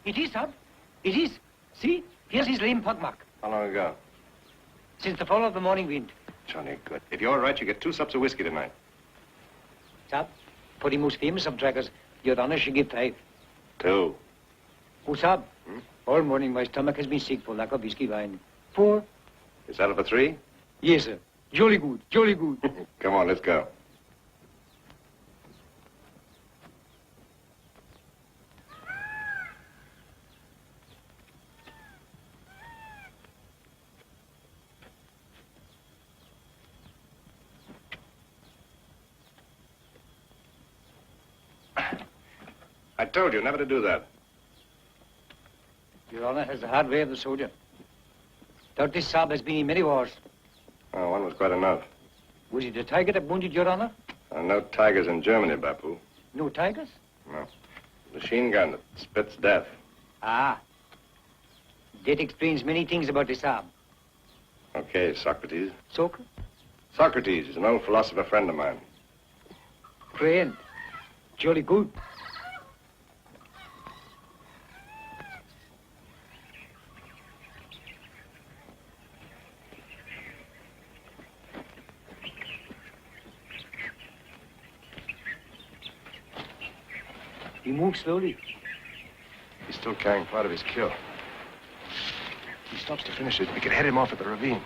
It is, sir. It is. See? Here's his lame pug mark. How long ago? Since the fall of the morning wind. Johnny, good. If you're all right, you get 2 sups of whiskey tonight. Sir, for the most famous of trackers, Your Honor should give 5. 2. Oh, sir. All morning my stomach has been sick for lack of whiskey wine. 4. Is that for 3? Yes, sir. Jolly good, jolly good. Come on, let's go. I told you never to do that. Your Honor has the hard way of the soldier. Dirty Saab has been in many wars. Oh, one was quite enough. Was it a tiger that wounded Your Honor? No tigers in Germany, Bapu. No tigers? No. Machine gun that spits death. Ah. That explains many things about the Saab. Okay, Socrates. Socrates? Socrates is an old philosopher friend of mine. Friend. Jolly good. He moves slowly. He's still carrying part of his kill. If he stops to finish it, we can head him off at the ravine.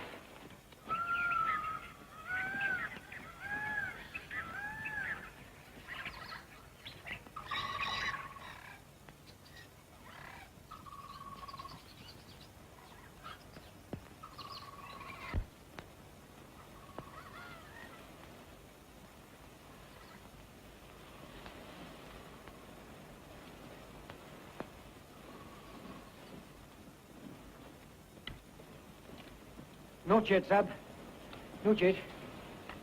Not yet, Sab. Not yet.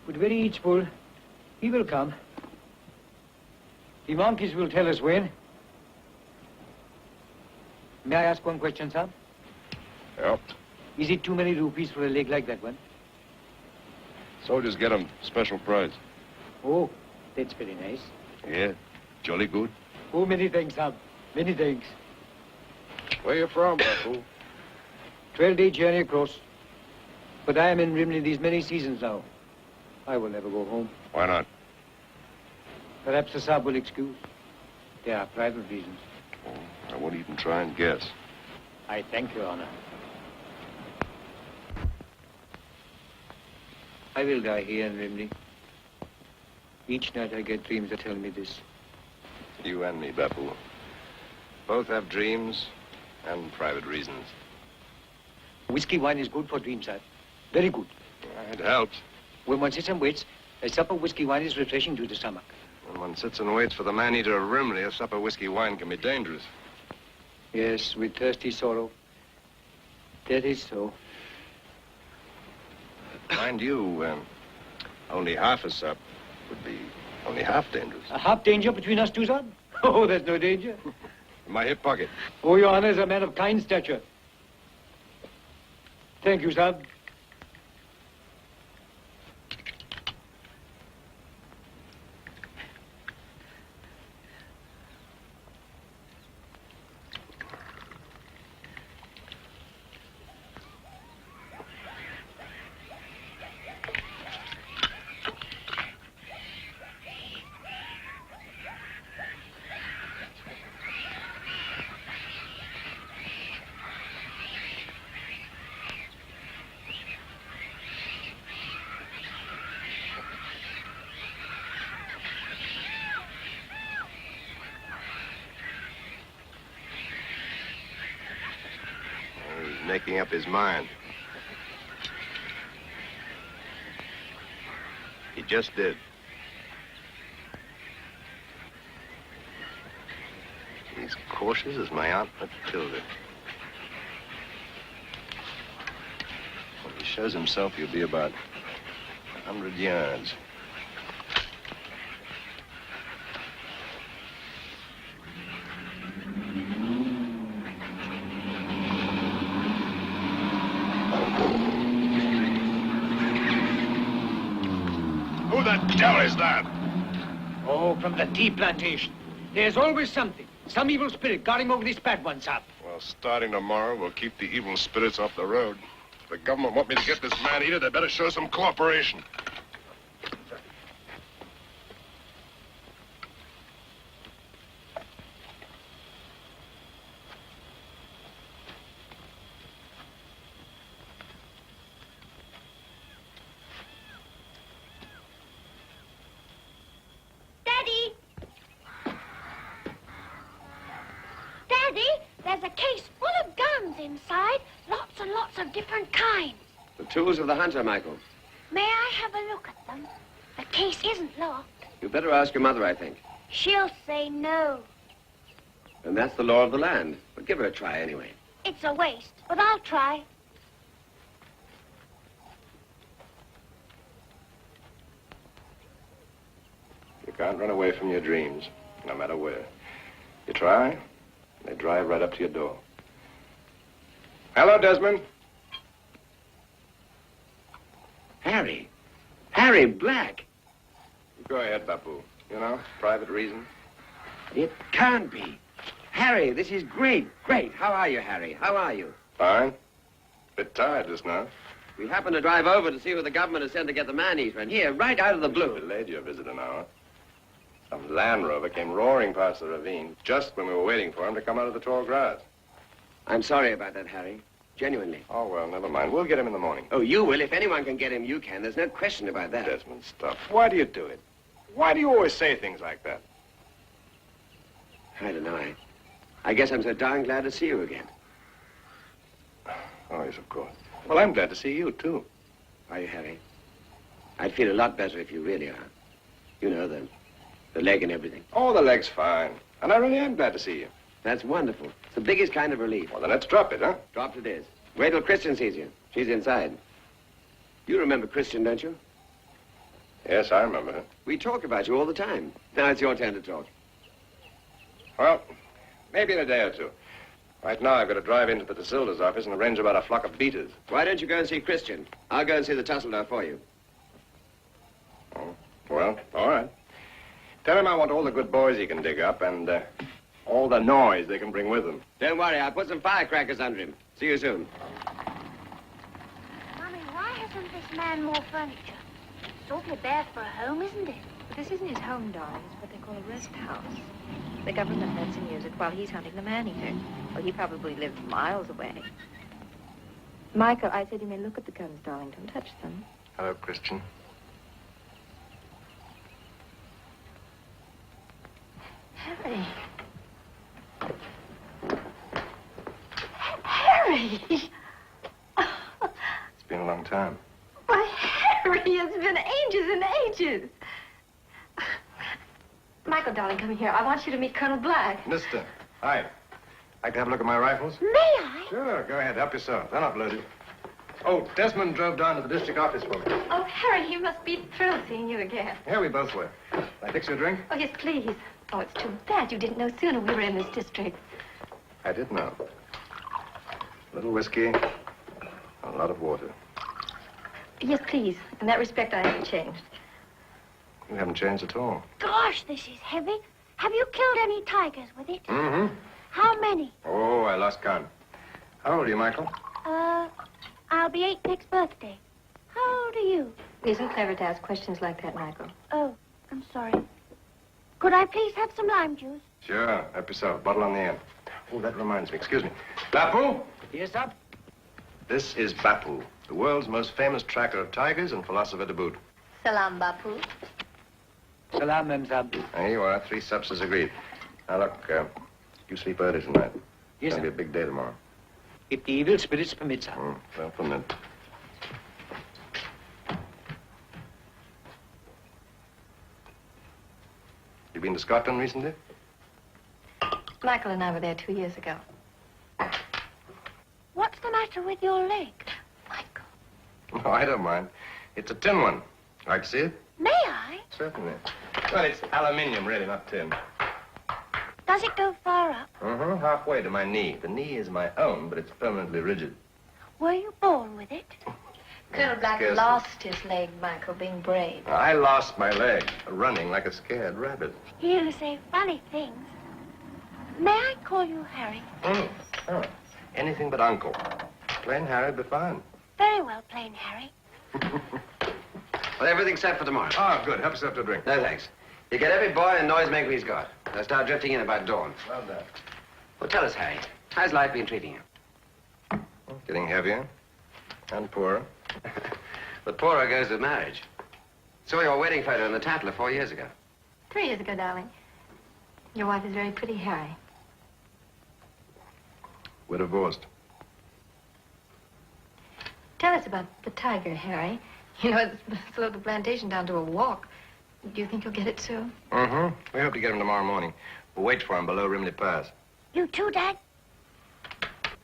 But when he eats full, he will come. The monkeys will tell us when. May I ask one question, Sab? Yep. Is it too many rupees for a leg like that one? Soldiers get him special prize. Oh, that's very nice. Yeah, jolly good. Oh, many thanks, Sab. Many thanks. Where you from, Bapu? 12-day journey across. But I am in Rimley these many seasons now. I will never go home. Why not? Perhaps the Saab will excuse. There are private reasons. Oh, I won't even try and guess. I thank Your Honor. I will die here in Rimley. Each night I get dreams that tell me this. You and me, Bapu. Both have dreams and private reasons. Whiskey wine is good for dreams, sir. Very good. It helps. When one sits and waits, a sup of whiskey wine is refreshing to the stomach. When one sits and waits for the man-eater of Rimley, a sup of whiskey wine can be dangerous. Yes, with thirsty sorrow. That is so. Mind you, only half a sup would be only half dangerous. A half danger between us two, sir? Oh, there's no danger. In my hip pocket. Oh, Your Honor is a man of kind stature. Thank you, sir. Making up his mind. He just did. He's cautious as my Aunt Matilda. When he shows himself, he'll be about 100 yards. Who the devil is that? Oh, from the tea plantation. There's always something. Some evil spirit got him over this bad one, sir. Well, starting tomorrow, we'll keep the evil spirits off the road. If the government want me to get this man-eater, they better show some cooperation. There's a case full of guns inside. Lots and lots of different kinds. The tools of the hunter, Michael. May I have a look at them? The case isn't locked. You better ask your mother, I think. She'll say no. And that's the law of the land. But give her a try anyway. It's a waste, but I'll try. You can't run away from your dreams, no matter where. You try, they drive right up to your door. Hello, Desmond. Harry. Harry Black. Go ahead, Bapu. You know, private reason. It can't be. Harry, this is great, great. How are you, Harry? How are you? Fine. Bit tired just now. We happened to drive over to see who the government has sent to get the man-eater, and here, right out of the blue. Delayed your visit an hour. Some Land Rover came roaring past the ravine just when we were waiting for him to come out of the tall grass. I'm sorry about that, Harry. Genuinely. Oh, well, never mind. We'll get him in the morning. Oh, you will. If anyone can get him, you can. There's no question about that. Desmond, stuff. Why do you do it? Why do you always say things like that? I don't know. I guess I'm so darn glad to see you again. Oh, yes, of course. Well, I'm glad to see you, too. Are you, Harry? I'd feel a lot better if you really are. You know, the leg and everything. Oh, the leg's fine. And I really am glad to see you. That's wonderful. It's the biggest kind of relief. Well, then let's drop it, huh? Dropped it is. Wait till Christian sees you. She's inside. You remember Christian, don't you? Yes, I remember her. We talk about you all the time. Now it's your turn to talk. Well, maybe in a day or two. Right now, I've got to drive into the De Silda's office and arrange about a flock of beaters. Why don't you go and see Christian? I'll go and see the Tusseldorf for you. Oh, well, all right. Tell him I want all the good boys he can dig up and all the noise they can bring with them. Don't worry, I'll put some firecrackers under him. See you soon. Mommy, why hasn't this man more furniture? It's awfully bad for a home, isn't it? But this isn't his home, darling. It's what they call a rest house. The government lets him use it while he's hunting the man-eater. Well, he probably lives miles away. Michael, I said you may look at the guns, darling. Don't touch them. Hello, Christian. Harry. Harry! It's been a long time. Why, Harry, it's been ages and ages. Michael, darling, come here. I want you to meet Colonel Black. Mister, hi. Like to have a look at my rifles? May I? Sure, go ahead. Help yourself. They're not loaded. Oh, Desmond drove down to the district office for me. Oh, Harry, he must be thrilled seeing you again. Yeah, we both were. Can I fix you a drink? Oh, yes, please. Oh, it's too bad you didn't know sooner we were in this district. I did know. A little whiskey, a lot of water. Yes, please. In that respect, I haven't changed. You haven't changed at all. Gosh, this is heavy. Have you killed any tigers with it? Mm-hmm. How many? Oh, I lost count. How old are you, Michael? I'll be 8 next birthday. How old are you? It isn't clever to ask questions like that, Michael. Oh, I'm sorry. Could I please have some lime juice? Sure. Help yourself. Bottle on the end. Oh, that reminds me. Excuse me. Bapu? Yes, sir? This is Bapu, the world's most famous tracker of tigers and philosopher to boot. Salam, Bapu. Salam, Mem Sab. There you are. 3 subs agreed. Now, look, you sleep early tonight. Yes, It's sir. going to be a big day tomorrow. If the evil spirits permit, sir. Well, permit. You been to Scotland recently? Michael and I were there 2 years ago. What's the matter with your leg? Michael. Oh, I don't mind. It's a tin one. Like to see it? May I? Certainly. Well, it's aluminium, really, not tin. Does it go far up? Halfway to my knee. The knee is my own, but it's permanently rigid. Were you born with it? Colonel Black Scarcely. lost his leg, Michael, being brave. I lost my leg, running like a scared rabbit. You say funny things. May I call you Harry? Oh, anything but Uncle. Plain Harry'd be fine. Very well, plain Harry. Well, everything's set for tomorrow. Oh, good. Help yourself to a drink. No, thanks. You get every boy and noisemaker he's got. They'll start drifting in about dawn. Well done. Well, tell us, Harry, how's life been treating you? Getting heavier and poorer. The poorer goes with marriage. Saw your wedding photo in the Tatler 4 years ago. 3 years ago, darling. Your wife is very pretty, Harry. We're divorced. Tell us about the tiger, Harry. You know, it's slowed the plantation down to a walk. Do you think you'll get it soon? Mm-hmm. We hope to get him tomorrow morning. We'll wait for him below Rimley Pass. You too, Dad?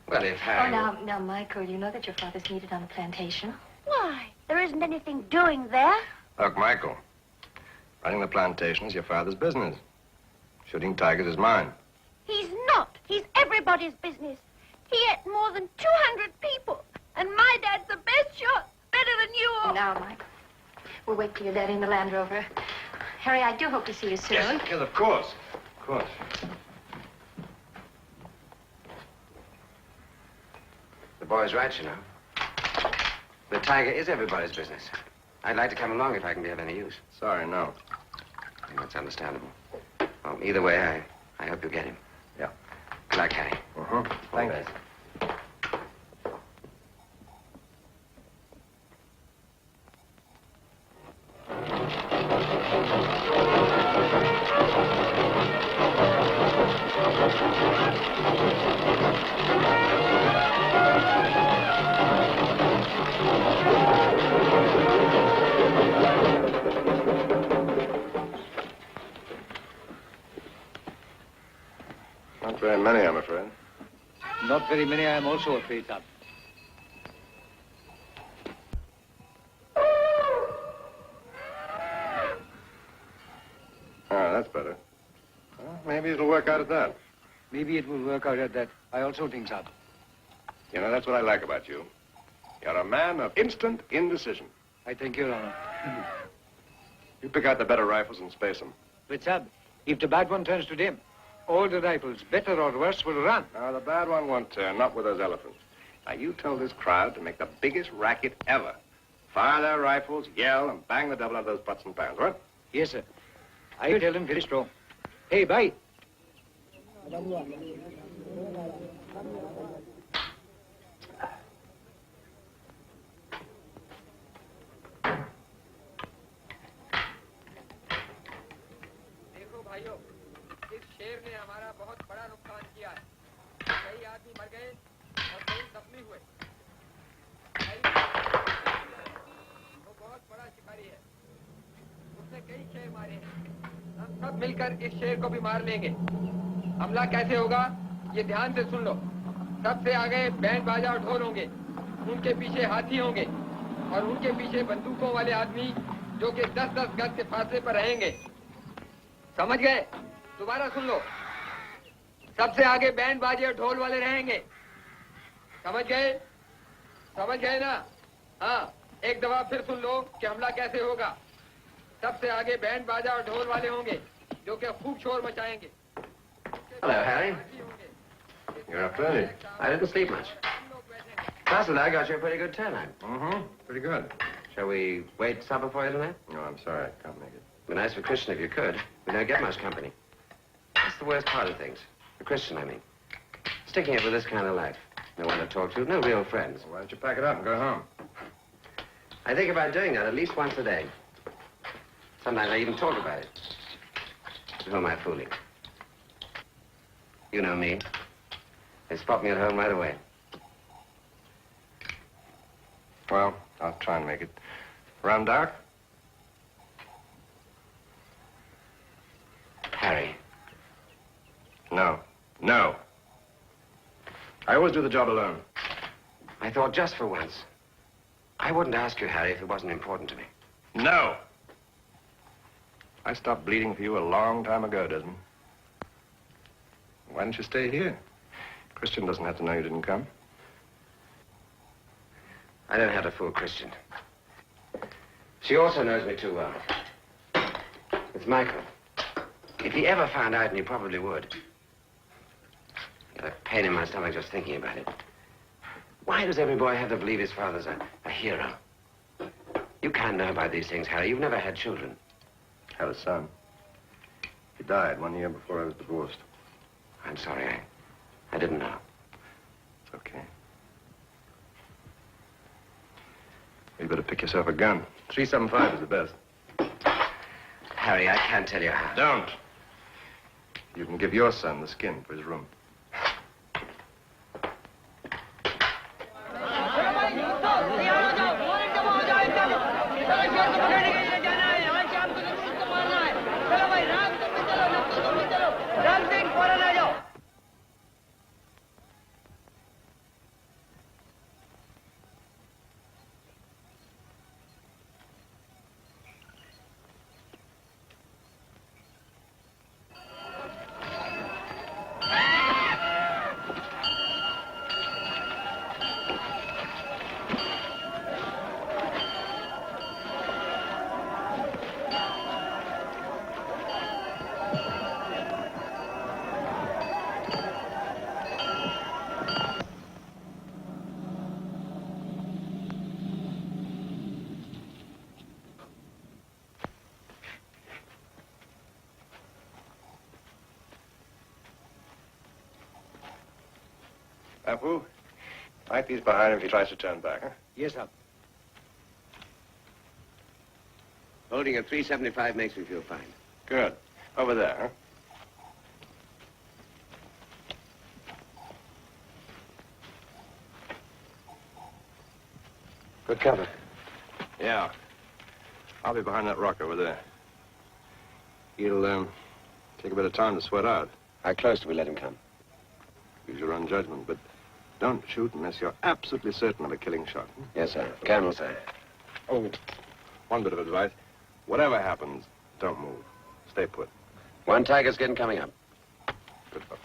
Well, if Harry... Now, Michael, you know that your father's needed on the plantation. Why? There isn't anything doing there. Look, Michael, running the plantation is your father's business. Shooting tigers is mine. He's not. He's everybody's business. He ate more than 200 people. And my dad's the best shot. Better than you are. Now, Michael, we'll wait for your daddy in the Land Rover. Harry, I do hope to see you soon. Yes, of course. Of course. The boy's right, you know. The tiger is everybody's business. I'd like to come along if I can be of any use. Sorry, no. That's understandable. Well, either way, I hope you'll get him. Yeah. Good luck, Harry. Thank you. Not very many, I'm afraid. Not very many, I am also afraid, sir. Ah, that's better. Well, maybe it'll work out at that. Maybe it will work out at that. I also think so. You know, that's what I like about you. You're a man of instant indecision. I thank Your Honor. You pick out the better rifles and space them. But, sir, if the bad one turns to them, all the rifles, better or worse, will run. No, the bad one won't turn, not with those elephants. Now, you tell this crowd to make the biggest racket ever. Fire their rifles, yell, and bang the devil out of those pots and pans, what? Yes, sir. I will tell them very strong. Hey, bye. देखो भाइयों, इस शेर ने हमारा बहुत बड़ा नुकसान किया है। कई आदमी मर गए और कई जख्मी हुए। वो बहुत बड़ा शिकारी है। उसने कई शेर मारे हैं। हम सब मिलकर इस शेर को भी मार लेंगे। हमला कैसे होगा, ये ध्यान से सुन लो। सबसे आगे बैंड बाजा और ढोल होंगे। उनके पीछे हाथी होंगे और उनके पीछे बंदूकों वाले आदमी जो कि 10-10 गज के फासले पर रहेंगे। समझ गए? दोबारा सुन लो। सबसे आगे बैंड बाजे और ढोल वाले रहेंगे। समझ गए? समझ गए ना? हाँ, एक दफा फिर सुन लो कि हमला कैसे होगा। सबसे आगे बैंड बाजा और ढोल वाले होंगे जो कि खूब शोर मचाएंगे। Hello, Harry. You're up early. I didn't sleep much. Last night I got you a pretty good turnout. Mm-hmm. Pretty good. Shall we wait supper for you tonight? No, I'm sorry. I can't make it. It'd be nice for Christian if you could. We don't get much company. That's the worst part of things. For Christian, I mean. Sticking it with this kind of life. No one to talk to, no real friends. Why don't you pack it up and go home? I think about doing that at least once a day. Sometimes I even talk about it. Who am I fooling? You know me. They spot me at home right away. Well, I'll try and make it. Around dark? Harry. No. No. I always do the job alone. I thought just for once. I wouldn't ask you, Harry, if it wasn't important to me. No. I stopped bleeding for you a long time ago, Desmond. Why don't you stay here? Christian doesn't have to know you didn't come. I don't have to fool Christian. She also knows me too well. It's Michael. If he ever found out, and he probably would, Got a pain in my stomach just thinking about it. Why does every boy have to believe his father's a hero? You can't know about these things, Harry. You've never had children. Had a son. He died 1 year before I was divorced. I'm sorry. I didn't know. It's okay. You better pick yourself a gun. 375 is the best. Harry, I can't tell you how. Don't. You can give your son the skin for his room. Apu, light these behind him if he tries to turn back, huh? Yes, sir. Holding a 375 makes me feel fine. Good. Over there, huh? Good cover. Yeah. I'll be behind that rock over there. He'll, take a bit of time to sweat out. How close do we let him come? Use your own judgment, but don't shoot unless you're absolutely certain of a killing shot. Yes, sir. Colonel, sir. Oh, one bit of advice. Whatever happens, don't move. Stay put. One tiger skin coming up. Good luck.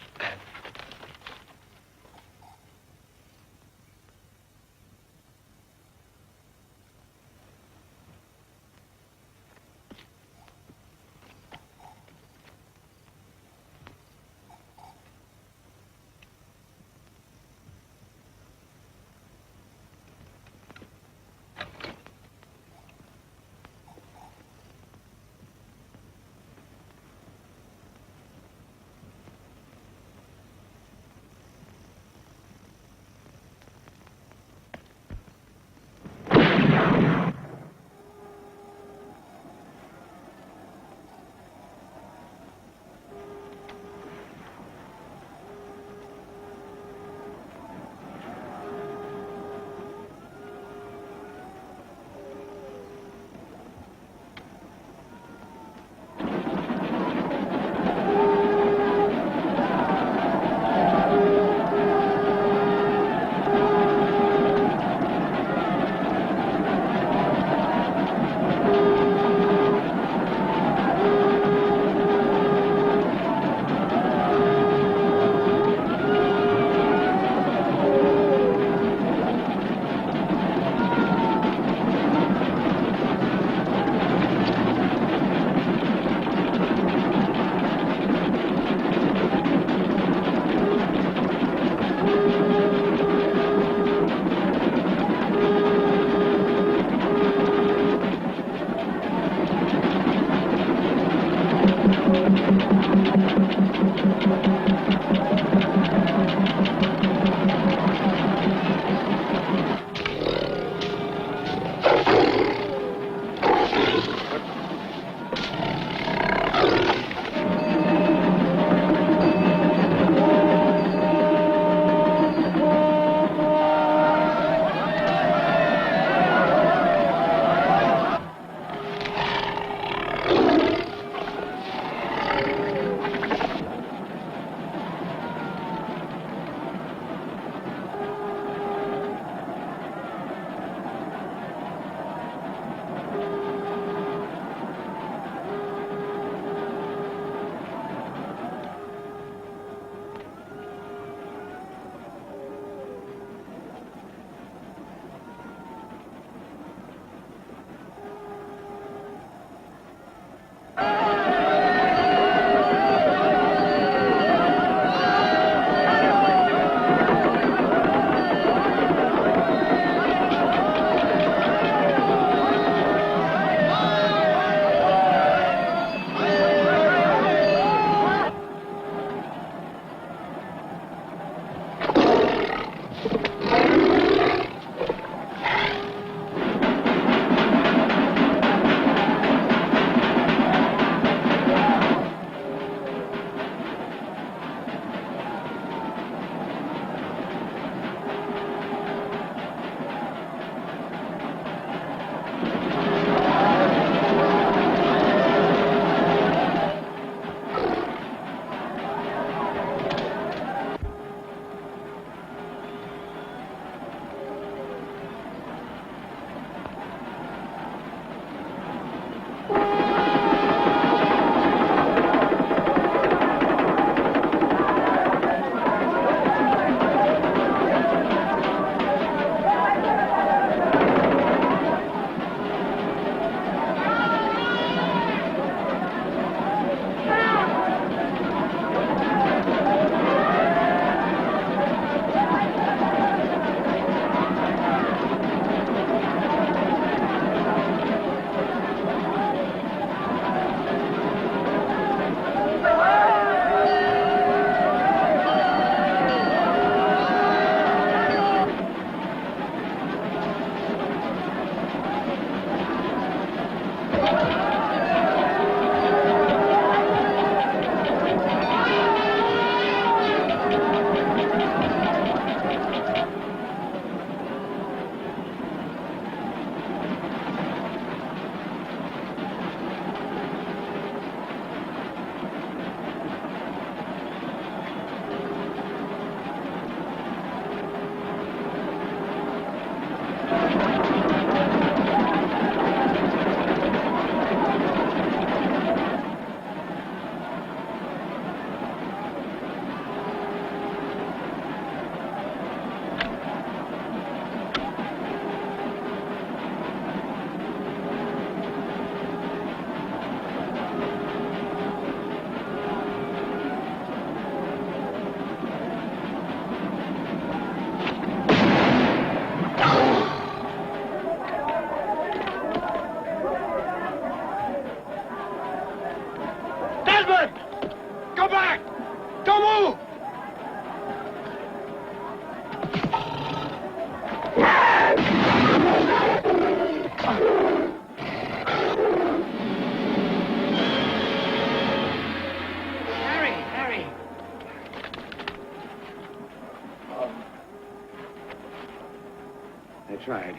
tried.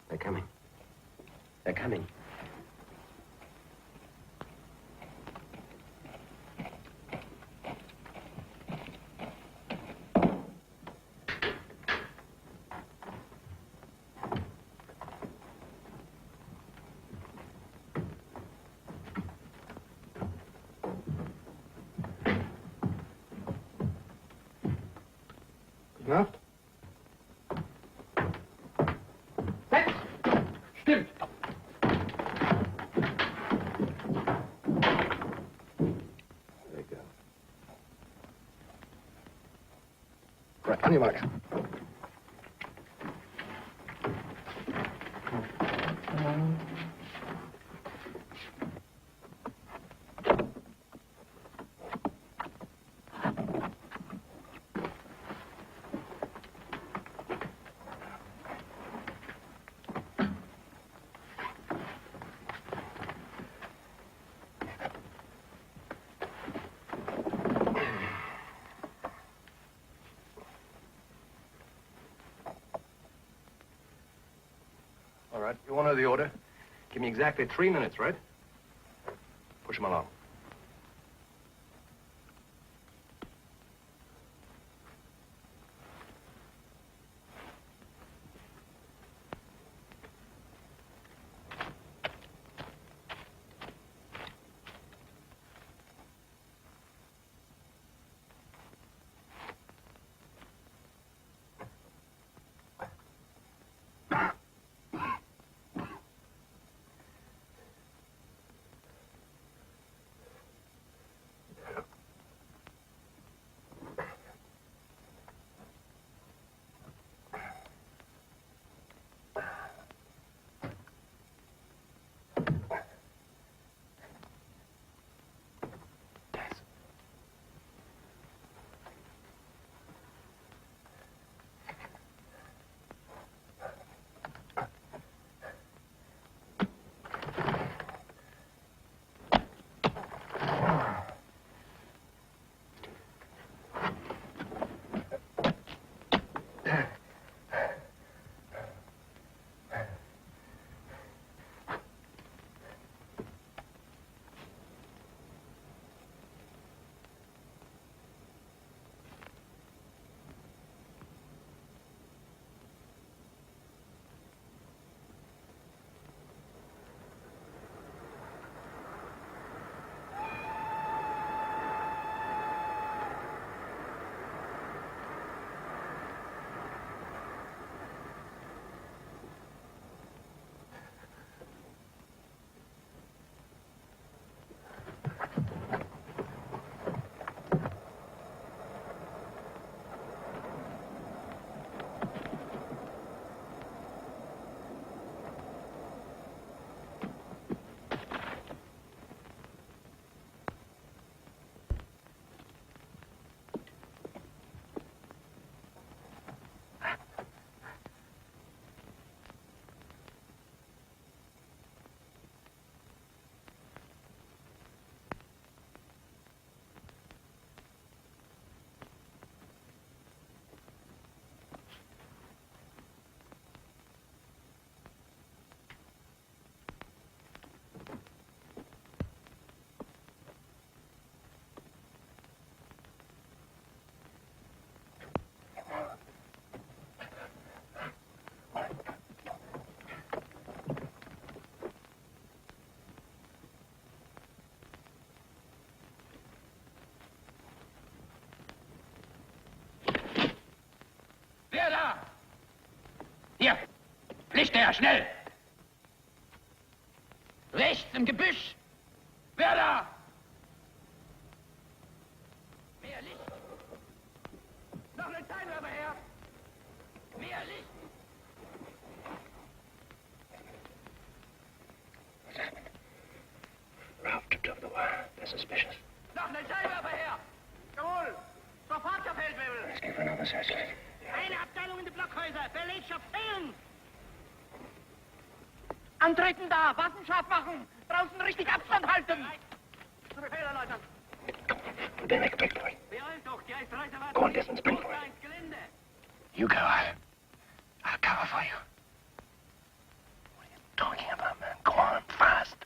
They're coming. They're coming. Enough? Still. There you go. Right, on your mark. All right, you want to know the order? Give me exactly 3 minutes, right? Push him along. ist der? Schnell! Rechts im Gebüsch! Wer da? Mehr Licht! Noch eine Scheinwerfer her! Mehr Licht! What's happened? Ralph tripped over the wire. They're suspicious. Noch eine Scheinwerfer her! Jawohl! Sofort der Feldwebel! Let's give her another searchlight. Eine Abteilung in die Blockhäuser! Belegschaft fehlen! Antreten da! Waffen scharf machen! Draußen richtig Abstand halten! Zu Befehl, Leutnant! We better make a break for it. Beeilt doch! Die Eisreise wartet! Go on, Desmond, sprint for it. Ins Gelände! You go. I'll cover for you. What are you talking about, man? Go on, fast.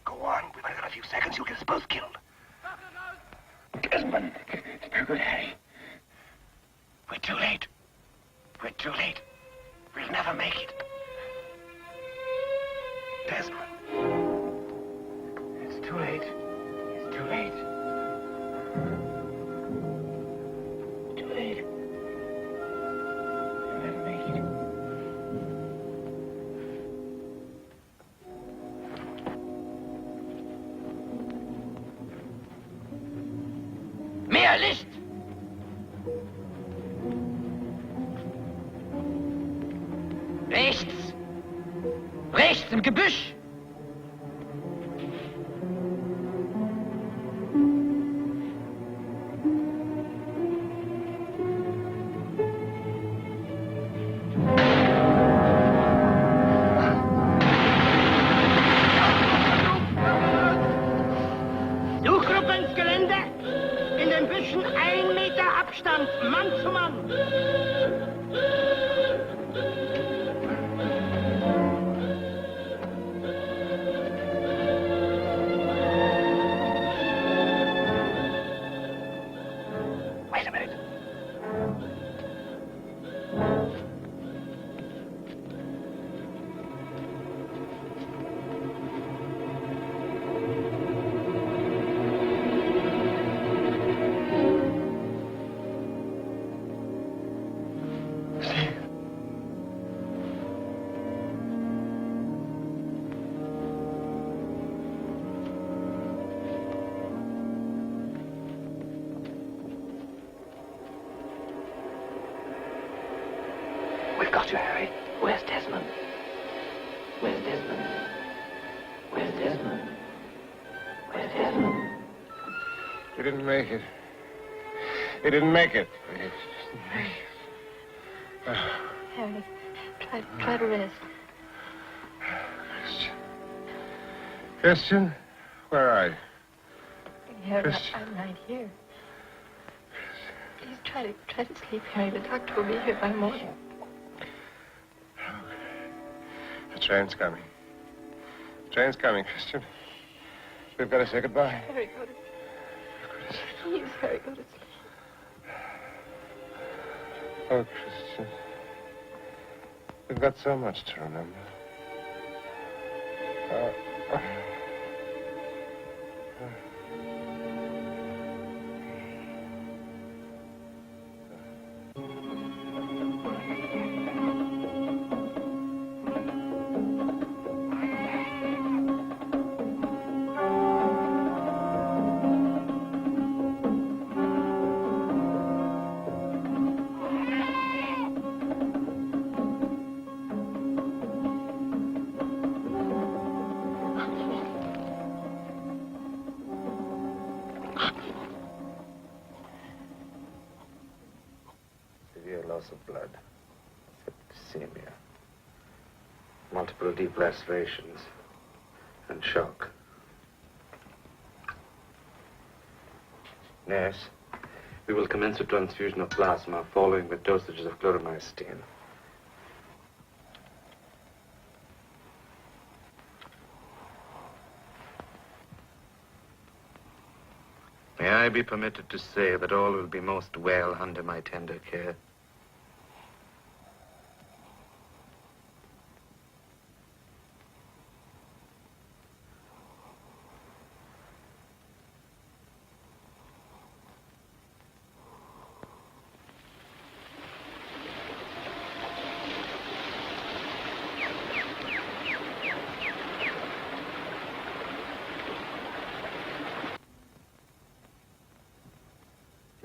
Go on. We've only got a few seconds. You'll get us both killed. Desmond. No good, Harry. We're too late. We're too late. We'll never make it. Desmond. It's too late. It's too late. Too late. We'll never make it. Mehr Licht! Rechts! Rechts im Gebüsch! Suchgruppe ins Gelände. In den Büschen 1 Meter Abstand, Mann zu Mann. Wait a minute. We've got you, Harry. Where's Desmond? Where's Desmond? Where's Desmond? Where's Desmond? He didn't make it. He didn't make it. He didn't make it. Harry, try to rest. Christian. Christian? Where are you? Harry, Christian. I'm right here. Please try to sleep, Harry. The doctor will be here by morning. The train's coming. The train's coming, Christian. We've got to say goodbye. Harry, go to sleep. Please, Harry, go to sleep. Oh, Christian. We've got so much to remember. Severe loss of blood, septicemia, multiple deep lacerations, and shock. Nurse, we will commence a transfusion of plasma following the dosages of chloromycin. May I be permitted to say that all will be most well under my tender care?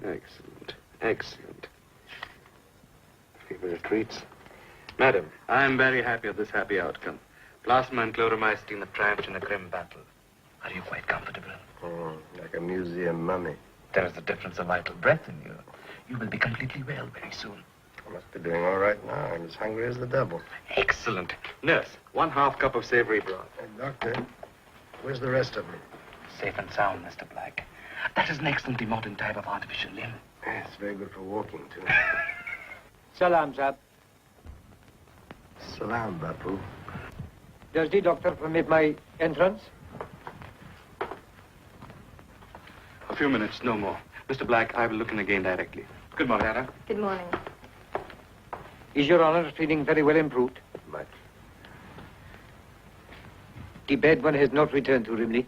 Excellent. Excellent. Favorite treats? Madam, I am very happy of this happy outcome. Plasma and chloromycin have triumphed in a grim battle. Are you quite comfortable? Oh, like a museum mummy. There is a difference of vital breath in you. You will be completely well very soon. I must be doing all right now. I'm as hungry as the devil. Excellent. Nurse, 1/2 cup of savory broth. Hey, Doctor, where's the rest of them? Safe and sound, Mr. Black. That is an excellently modern type of artificial limb. It's very good for walking, too. Salam, Sahib. Salam, Bapu. Does the doctor permit my entrance? A few minutes, no more. Mr. Black, I will look in again directly. Good morning, Anna. Good morning. Is Your Honor feeling very well improved? Much. The bad one has not returned to Rimley.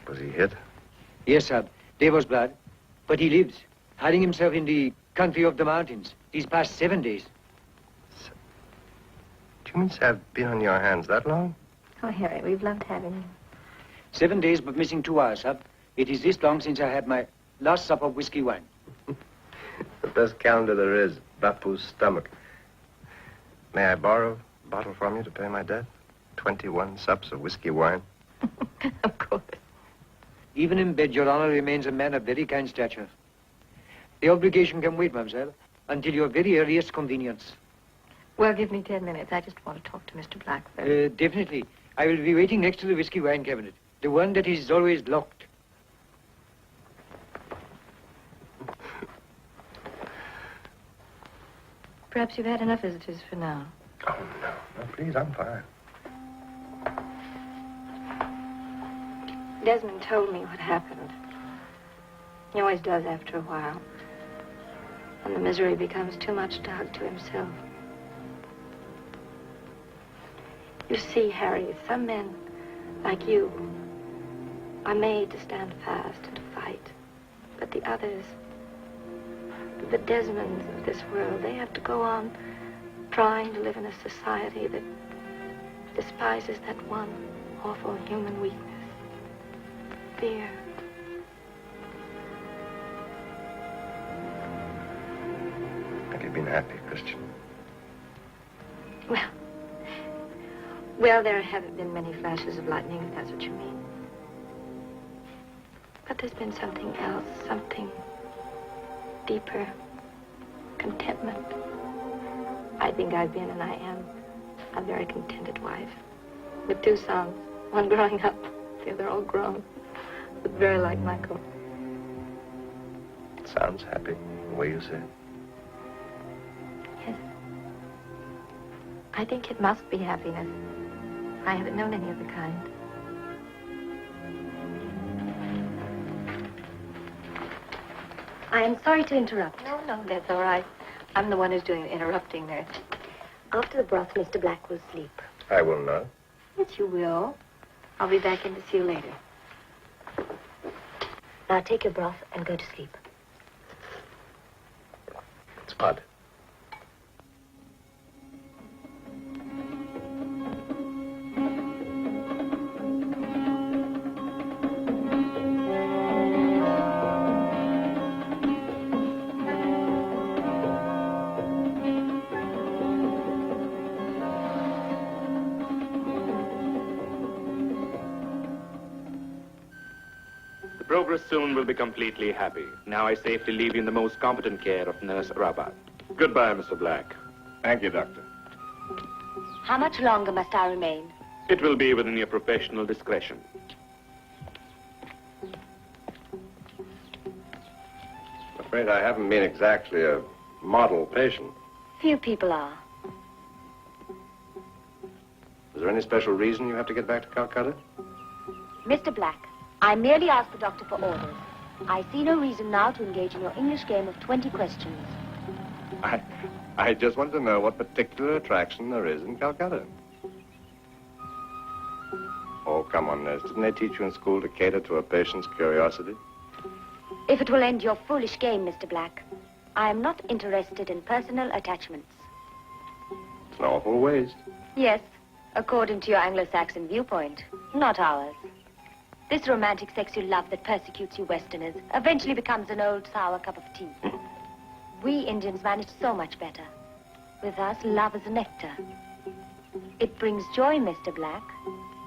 Was he hit? Yes, sir. There was blood. But he lives, hiding himself in the country of the mountains these past 7 days. Do you mean to have been on your hands that long? Oh, Harry, we've loved having you. 7 days, but missing 2 hours, sir. It is this long since I had my last sup of whiskey wine. The best calendar there is, Bapu's stomach. May I borrow a bottle from you to pay my debt? 21 sups of whiskey wine. Of course. Even in bed, Your Honor remains a man of very kind stature. The obligation can wait, mademoiselle, until your very earliest convenience. Well, give me 10 minutes. I just want to talk to Mr. Black first. Definitely. I will be waiting next to the whiskey wine cabinet. The one that is always locked. Perhaps you've had enough visitors for now. Oh, no. No, please, I'm fine. Desmond told me what happened. He always does after a while. When the misery becomes too much to hug to himself. You see, Harry, some men, like you, are made to stand fast and to fight. But the others, the Desmonds of this world, they have to go on trying to live in a society that despises that one awful human weakness. Fear. Have you been happy, Christian? Well, there haven't been many flashes of lightning, if that's what you mean. But there's been something else, something deeper. Contentment. I think I've been, and I am, a very contented wife. With 2 sons, one growing up, the other all grown. But very like Michael. It sounds happy, the way you say it. Yes. I think it must be happiness. I haven't known any other kind. I am sorry to interrupt. No, that's all right. I'm the one who's doing the interrupting there. After the broth, Mr. Black will sleep. I will not. Yes, you will. I'll be back in to see you later. Now take your broth and go to sleep. It's hot. Progress soon will be completely happy. Now I safely leave you in the most competent care of Nurse Rabat. Goodbye, Mr. Black. Thank you, Doctor. How much longer must I remain? It will be within your professional discretion. I'm afraid I haven't been exactly a model patient. Few people are. Is there any special reason you have to get back to Calcutta? Mr. Black, I merely asked the doctor for orders. I see no reason now to engage in your English game of 20 questions. I just want to know what particular attraction there is in Calcutta. Oh, come on, nurse. Didn't they teach you in school to cater to a patient's curiosity? If it will end your foolish game, Mr. Black, I am not interested in personal attachments. It's an awful waste. Yes, according to your Anglo-Saxon viewpoint, not ours. This romantic sexual love that persecutes you Westerners eventually becomes an old sour cup of tea. We Indians manage so much better. With us, love is nectar. It brings joy, Mr. Black,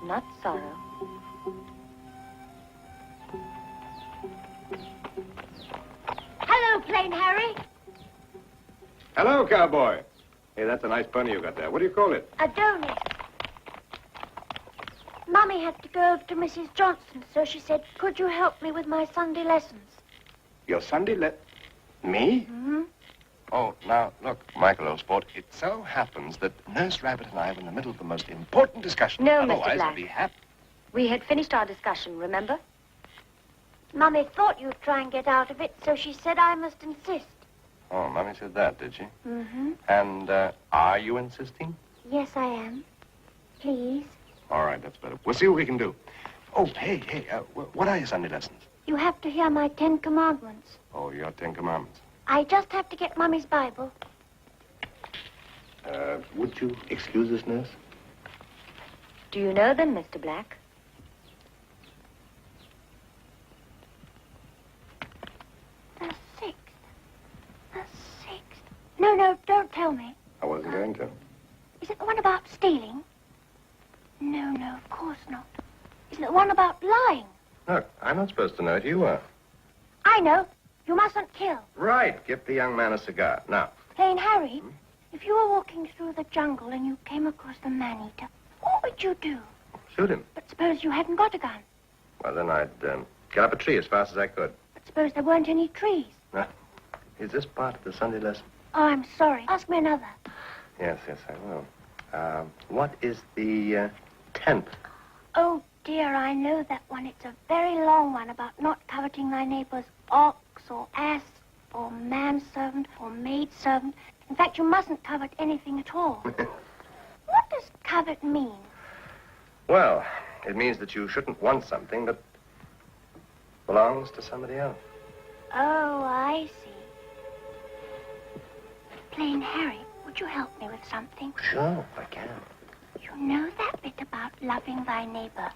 not sorrow. Hello, Plain Harry. Hello, cowboy. Hey, that's a nice pony you got there. What do you call it? Adonis. Mummy had to go over to Mrs. Johnson, so she said, could you help me with my Sunday lessons? Your Sunday Me? Mm-hmm. Oh, now, look, Michael, old sport, it so happens that Nurse Rabbit and I were in the middle of the most important discussion. No, Mr. Otherwise, Black. I'd be happy. We had finished our discussion, remember? Mummy thought you'd try and get out of it, so she said I must insist. Oh, Mommy said that, did she? Mm-hmm. And, are you insisting? Yes, I am. Please. All right, that's better. We'll see what we can do. Oh, hey, what are your Sunday lessons? You have to hear my 10 Commandments. Oh, your 10 Commandments. I just have to get Mummy's Bible. Would you excuse us, Nurse? Do you know them, Mr. Black? The 6th. The 6th. No, don't tell me. I wasn't going to. Is it the one about stealing? No, of course not. Is it the one about lying? Look, I'm not supposed to know it. You are. I know. You mustn't kill. Right. Give the young man a cigar. Now. Plain Harry, if you were walking through the jungle and you came across the man-eater, what would you do? Shoot him. But suppose you hadn't got a gun. Well, then I'd get up a tree as fast as I could. But suppose there weren't any trees. Now, is this part of the Sunday lesson? Oh, I'm sorry. Ask me another. Yes, I will. What is the 10th? Oh, dear, I know that one. It's a very long one about not coveting thy neighbor's ox or ass or manservant or maidservant. In fact, you mustn't covet anything at all. What does covet mean? Well, it means that you shouldn't want something that belongs to somebody else. Oh, I see. Plain Harry, would you help me with something? Sure, I can. You know that bit about loving thy neighbor.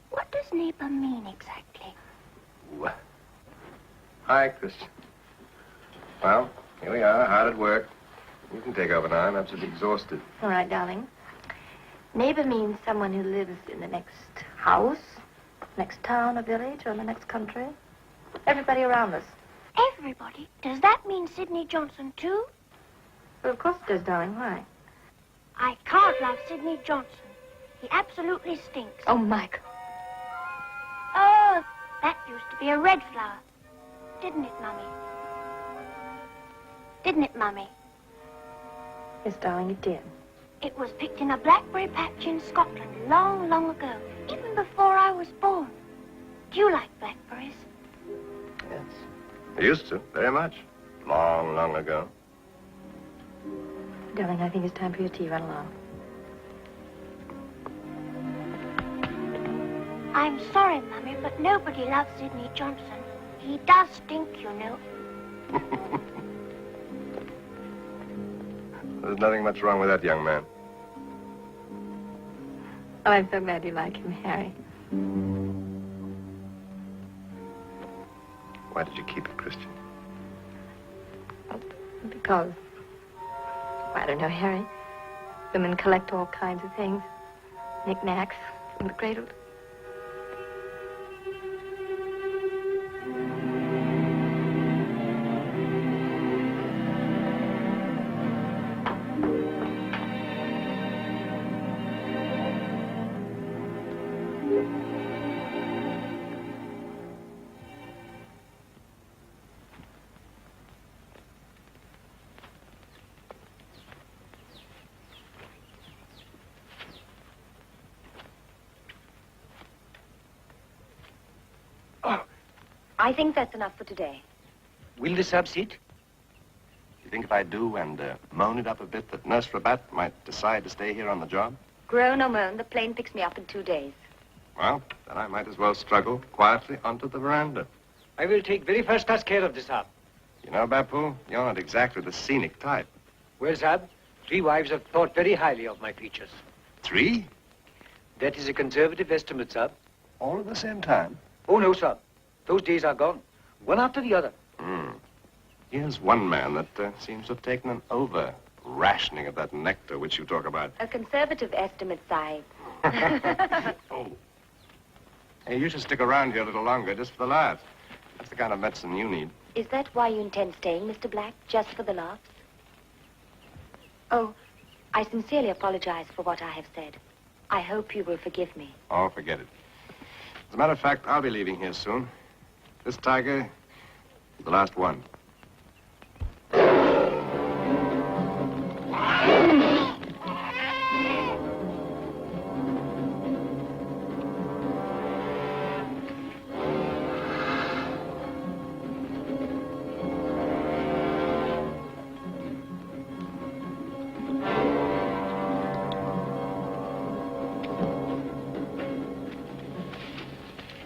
What does neighbor mean exactly? What? Hi, Christian. Well, here we are, hard at work. You can take over now. I'm absolutely exhausted. All right, darling. Neighbor means someone who lives in the next house, next town or village, or in the next country. Everybody around us. Everybody? Does that mean Sidney Johnson, too? Well, of course it does, darling. Why? I can't love Sidney Johnson. He absolutely stinks. Oh, Michael. Oh, that used to be a red flower. Didn't it, Mummy? Didn't it, Mummy? Yes, darling, it did. It was picked in a blackberry patch in Scotland long, long ago, even before I was born. Do you like blackberries? Yes. I used to, very much. Long, long ago. Darling, I think it's time for your tea. Run along. I'm sorry, Mummy, but nobody loves Sidney Johnson. He does stink, you know. There's nothing much wrong with that young man. Oh, I'm so glad you like him, Harry. Why did you keep it, Christian? Because, I don't know, Harry. Women collect all kinds of things. Knickknacks from the cradle. I think that's enough for today. Will the sub sit? You think if I do and moan it up a bit that Nurse Rabat might decide to stay here on the job? Groan or moan, the plane picks me up in 2 days. Well, then I might as well struggle quietly onto the veranda. I will take very first-class care of the sub. You know, Bapu, you're not exactly the scenic type. Well, sub, 3 wives have thought very highly of my features. 3? That is a conservative estimate, sub. All at the same time? Oh, no, sir. Those days are gone. One after the other. Here's one man that seems to have taken an over-rationing of that nectar which you talk about. A conservative estimate, Sahib. Oh. Hey, you should stick around here a little longer, just for the laughs. That's the kind of medicine you need. Is that why you intend staying, Mr. Black? Just for the laughs? Oh, I sincerely apologize for what I have said. I hope you will forgive me. Oh, forget it. As a matter of fact, I'll be leaving here soon. This tiger is the last one.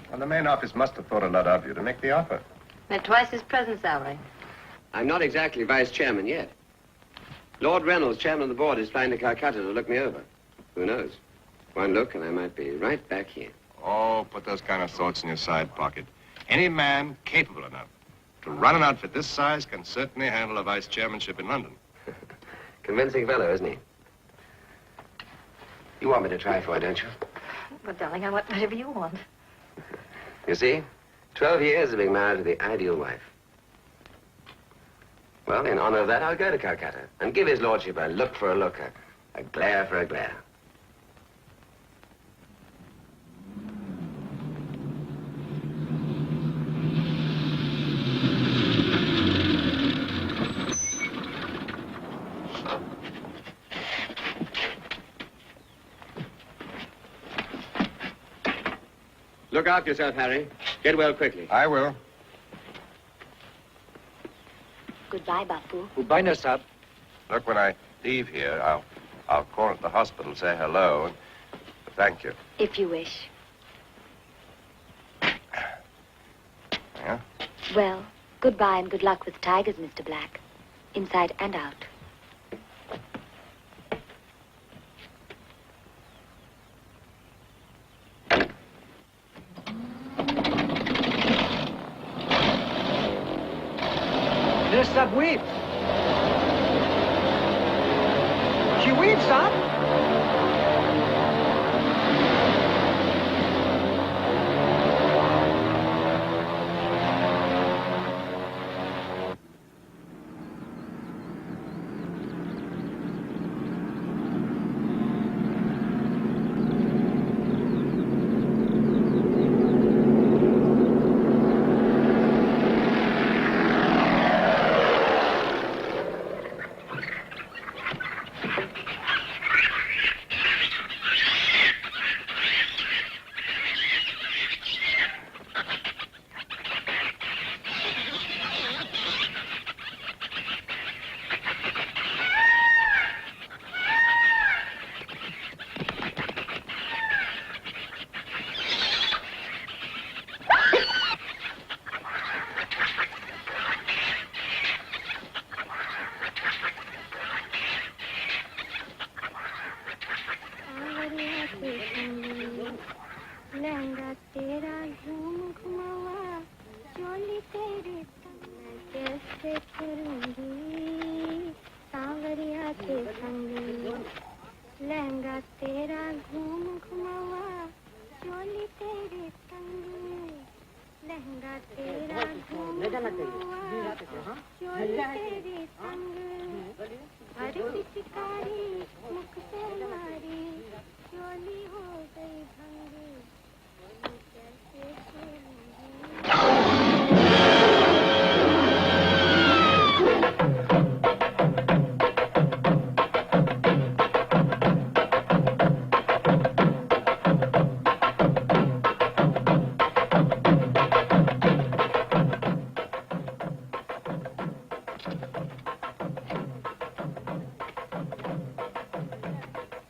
Well, the main office must have thought a lot of you to make the offer. At twice his present salary. I'm not exactly vice chairman yet. Lord Reynolds, chairman of the board, is flying to Calcutta to look me over. Who knows? One look and I might be right back here. Oh, put those kind of thoughts in your side pocket. Any man capable enough to run an outfit this size can certainly handle a vice chairmanship in London. Convincing fellow, isn't he? You want me to try for it, don't you? But, darling, I want whatever you want. You see, 12 years of being married to the ideal wife. Well, in honor of that, I'll go to Calcutta and give his lordship a look for a look, a glare for a glare. Look after yourself, Harry. Get well quickly. I will. Goodbye, Bapu. Goodbye, now, sir. Look, when I leave here, I'll call at the hospital, say hello, and thank you. If you wish. Yeah? Well, goodbye and good luck with tigers, Mr. Black. Inside and out. There's sub wave. She waves, sir.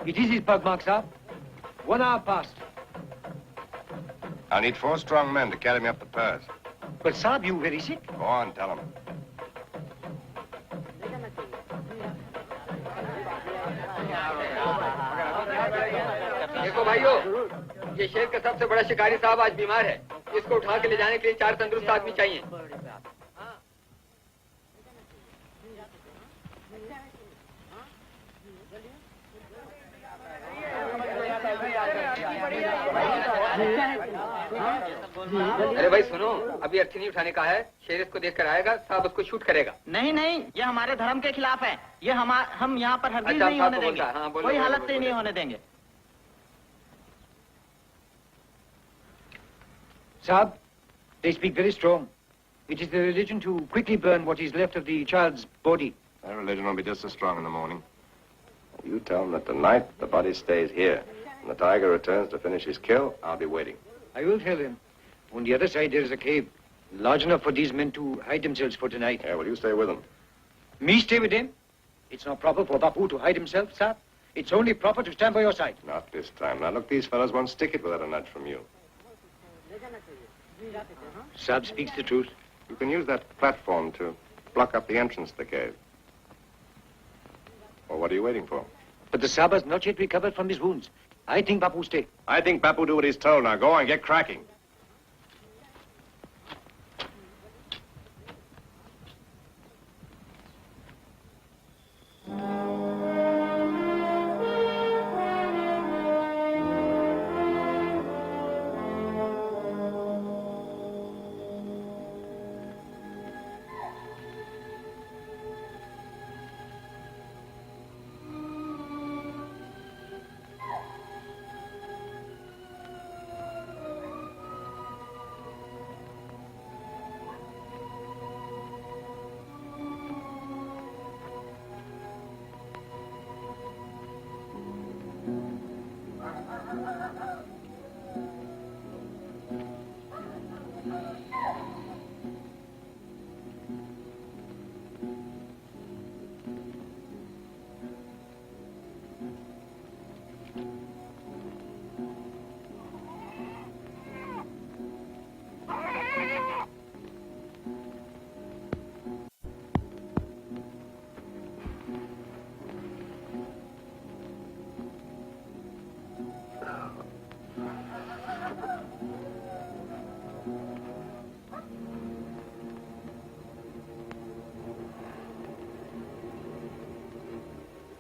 It is his pug mark, sir. 1 hour past. I'll need 4 strong men to carry me up the pass. But, sir, you very sick. Go on, tell them. देखो भाइयों ये शेर का सबसे बड़ा शिकारी साहब आज बीमार है। इसको उठा के ले जाने के लिए 4 तंदुरुस्त आदमी चाहिए। अरे भाई सुनो, अभी अर्थी नहीं उठाने का है। शेर इसको देखकर आएगा, साहब उसको शूट करेगा। नहीं नहीं, ये हमारे धर्म के खिलाफ है। ये हम यहाँ पर हरगिज अच्छा, नहीं साहब होने को देंगे। बोलता है। हाँ, बोलो, कोई बोलो, हालत बोलो, से नहीं बोलो। होने देंगे। Saab, they speak very strong. It is their religion to quickly burn what is left of the child's body. Their religion will be just as strong in the morning. You tell them that tonight the body stays here. When the tiger returns to finish his kill, I'll be waiting. I will tell them. On the other side, there is a cave, large enough for these men to hide themselves for tonight. Yeah, will you stay with them? Me stay with them? It's not proper for Bapu to hide himself, Saab. It's only proper to stand by your side. Not this time. Now, look, these fellows won't stick it without a nudge from you. Saab speaks the truth. You can use that platform to block up the entrance to the cave. Well, what are you waiting for? But the Saab has not yet recovered from his wounds. I think Bapu stay. I think Bapu do what he's told. Now, go on, get cracking.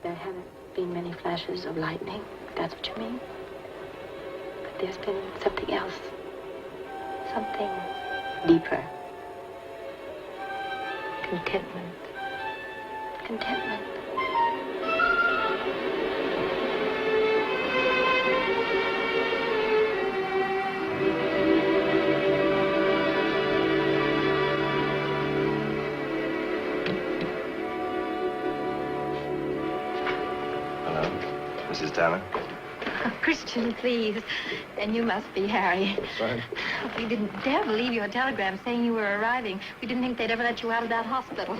There haven't been many flashes of lightning, if that's what you mean. But there's been something else. Something deeper. Contentment. Contentment. Mrs. Tanner? Oh, Christian, please. Then you must be Harry. Right. We didn't dare believe your telegram saying you were arriving. We didn't think they'd ever let you out of that hospital.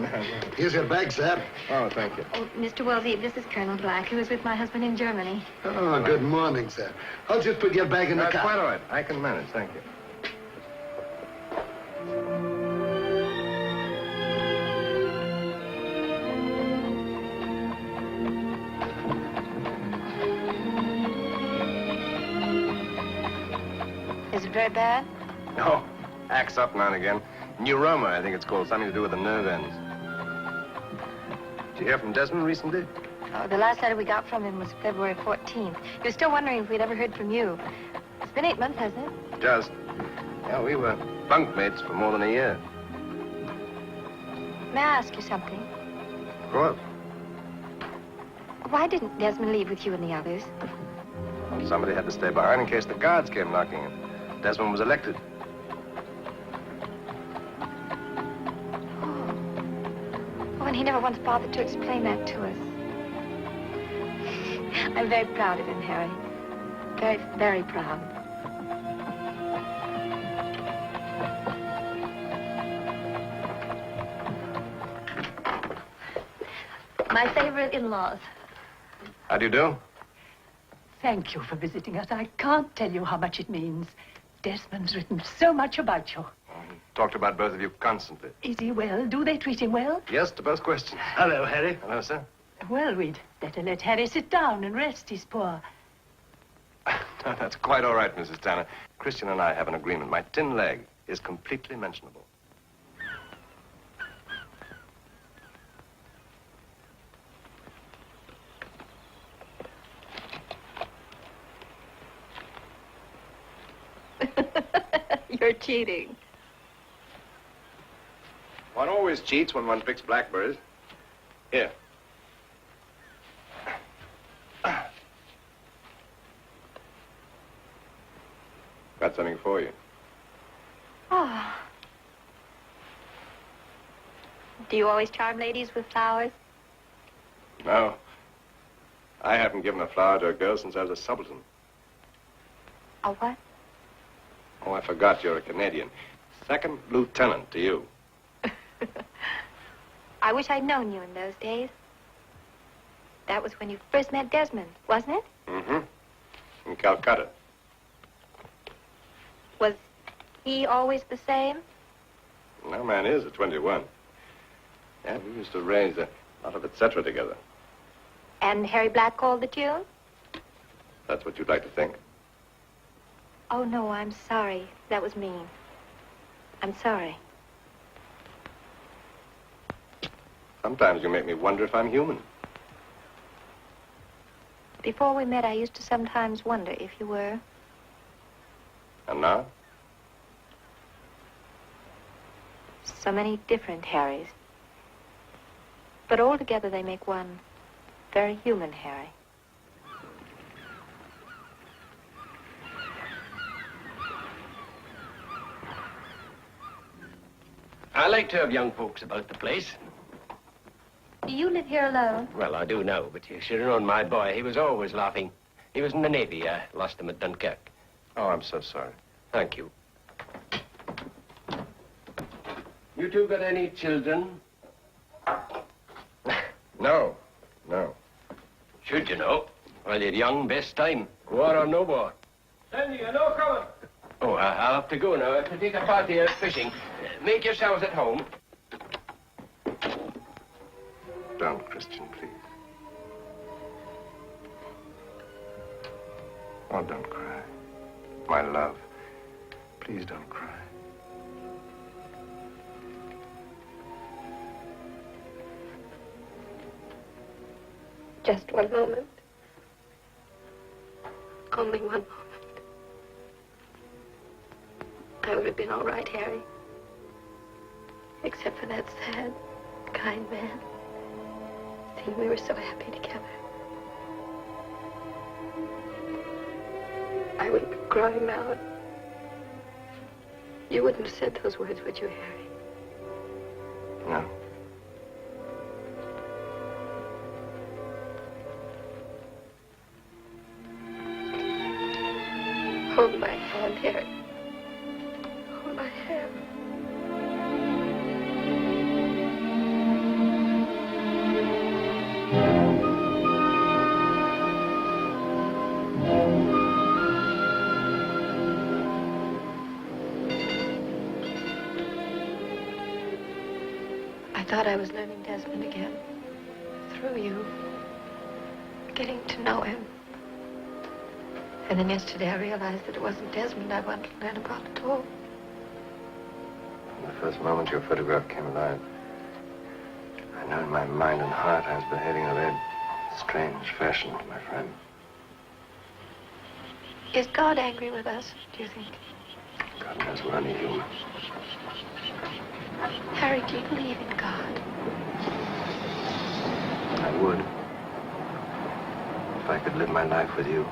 Here's your bag, Sab. Oh, thank you. Oh, Mr. Wellesley, this is Colonel Black, who was with my husband in Germany. Oh, good morning, Sab. I'll just put your bag in the That's car. quite all right. I can manage, thank you. Is it very bad? No. Acts up now and again. Neuroma, I think it's called. Something to do with the nerve ends. Did you hear from Desmond recently? Oh, the last letter we got from him was February 14th. He was still wondering if we'd ever heard from you. It's been 8 months, hasn't it? Just. Yeah, we were bunkmates for more than a year. May I ask you something? Of course. Why didn't Desmond leave with you and the others? Well, somebody had to stay behind in case the guards came knocking in. Desmond was elected. Oh, and he never once bothered to explain that to us. I'm very proud of him, Harry. Very, very proud. My favorite in-laws. How do you do? Thank you for visiting us. I can't tell you how much it means. Desmond's written so much about you. Talked about both of you constantly. Is he well? Do they treat him well? Yes, to both questions. Hello, Harry. Hello, sir. Well, we'd better let Harry sit down and rest. He's poor. That's quite all right, Mrs. Tanner. Christian and I have an agreement. My tin leg is completely mentionable. You're cheating. One always cheats when one picks blackberries. Here. Got something for you. Oh. Do you always charm ladies with flowers? No. I haven't given a flower to a girl since I was a subaltern. A what? Oh, I forgot you're a Canadian. Second lieutenant to you. I wish I'd known you in those days. That was when you first met Desmond, wasn't it? Mm-hmm. In Calcutta. Was he always the same? No man is at 21. Yeah, we used to arrange a lot of et cetera together. And Harry Black called the tune? That's what you'd like to think. Oh, no, I'm sorry. That was mean. I'm sorry. Sometimes you make me wonder if I'm human. Before we met, I used to sometimes wonder if you were. And now? So many different Harrys. But all together they make one very human Harry. I like to have young folks about the place. Do you live here alone? Well, I do now, but you should have known my boy. He was always laughing. He was in the Navy. I lost him at Dunkirk. Oh, I'm so sorry. Thank you. You two got any children? No. No. Should you know? While you're young, best time. War or no war. Sandy, you know coming. Oh, I'll have to go now. I have to take a party out fishing. Make yourselves at home. Don't, Christian, please. Oh, don't cry. My love, please don't cry. Just one moment. Only one moment. I would have been all right, Harry. Except for that sad, kind man. Seeing we were so happy together. I would have been crying out. You wouldn't have said those words, would you, Harry? No. Hold my hand, Harry. Hold my hand. I thought I was learning Desmond again. Through you. Getting to know him. And then yesterday I realized that it wasn't Desmond I wanted to learn about at all. From the first moment your photograph came alive, I knew in my mind and heart I was behaving in a very strange fashion, my friend. Is God angry with us, do you think? God knows we're only human. Harry, do you believe in God? I would. If I could live my life with you.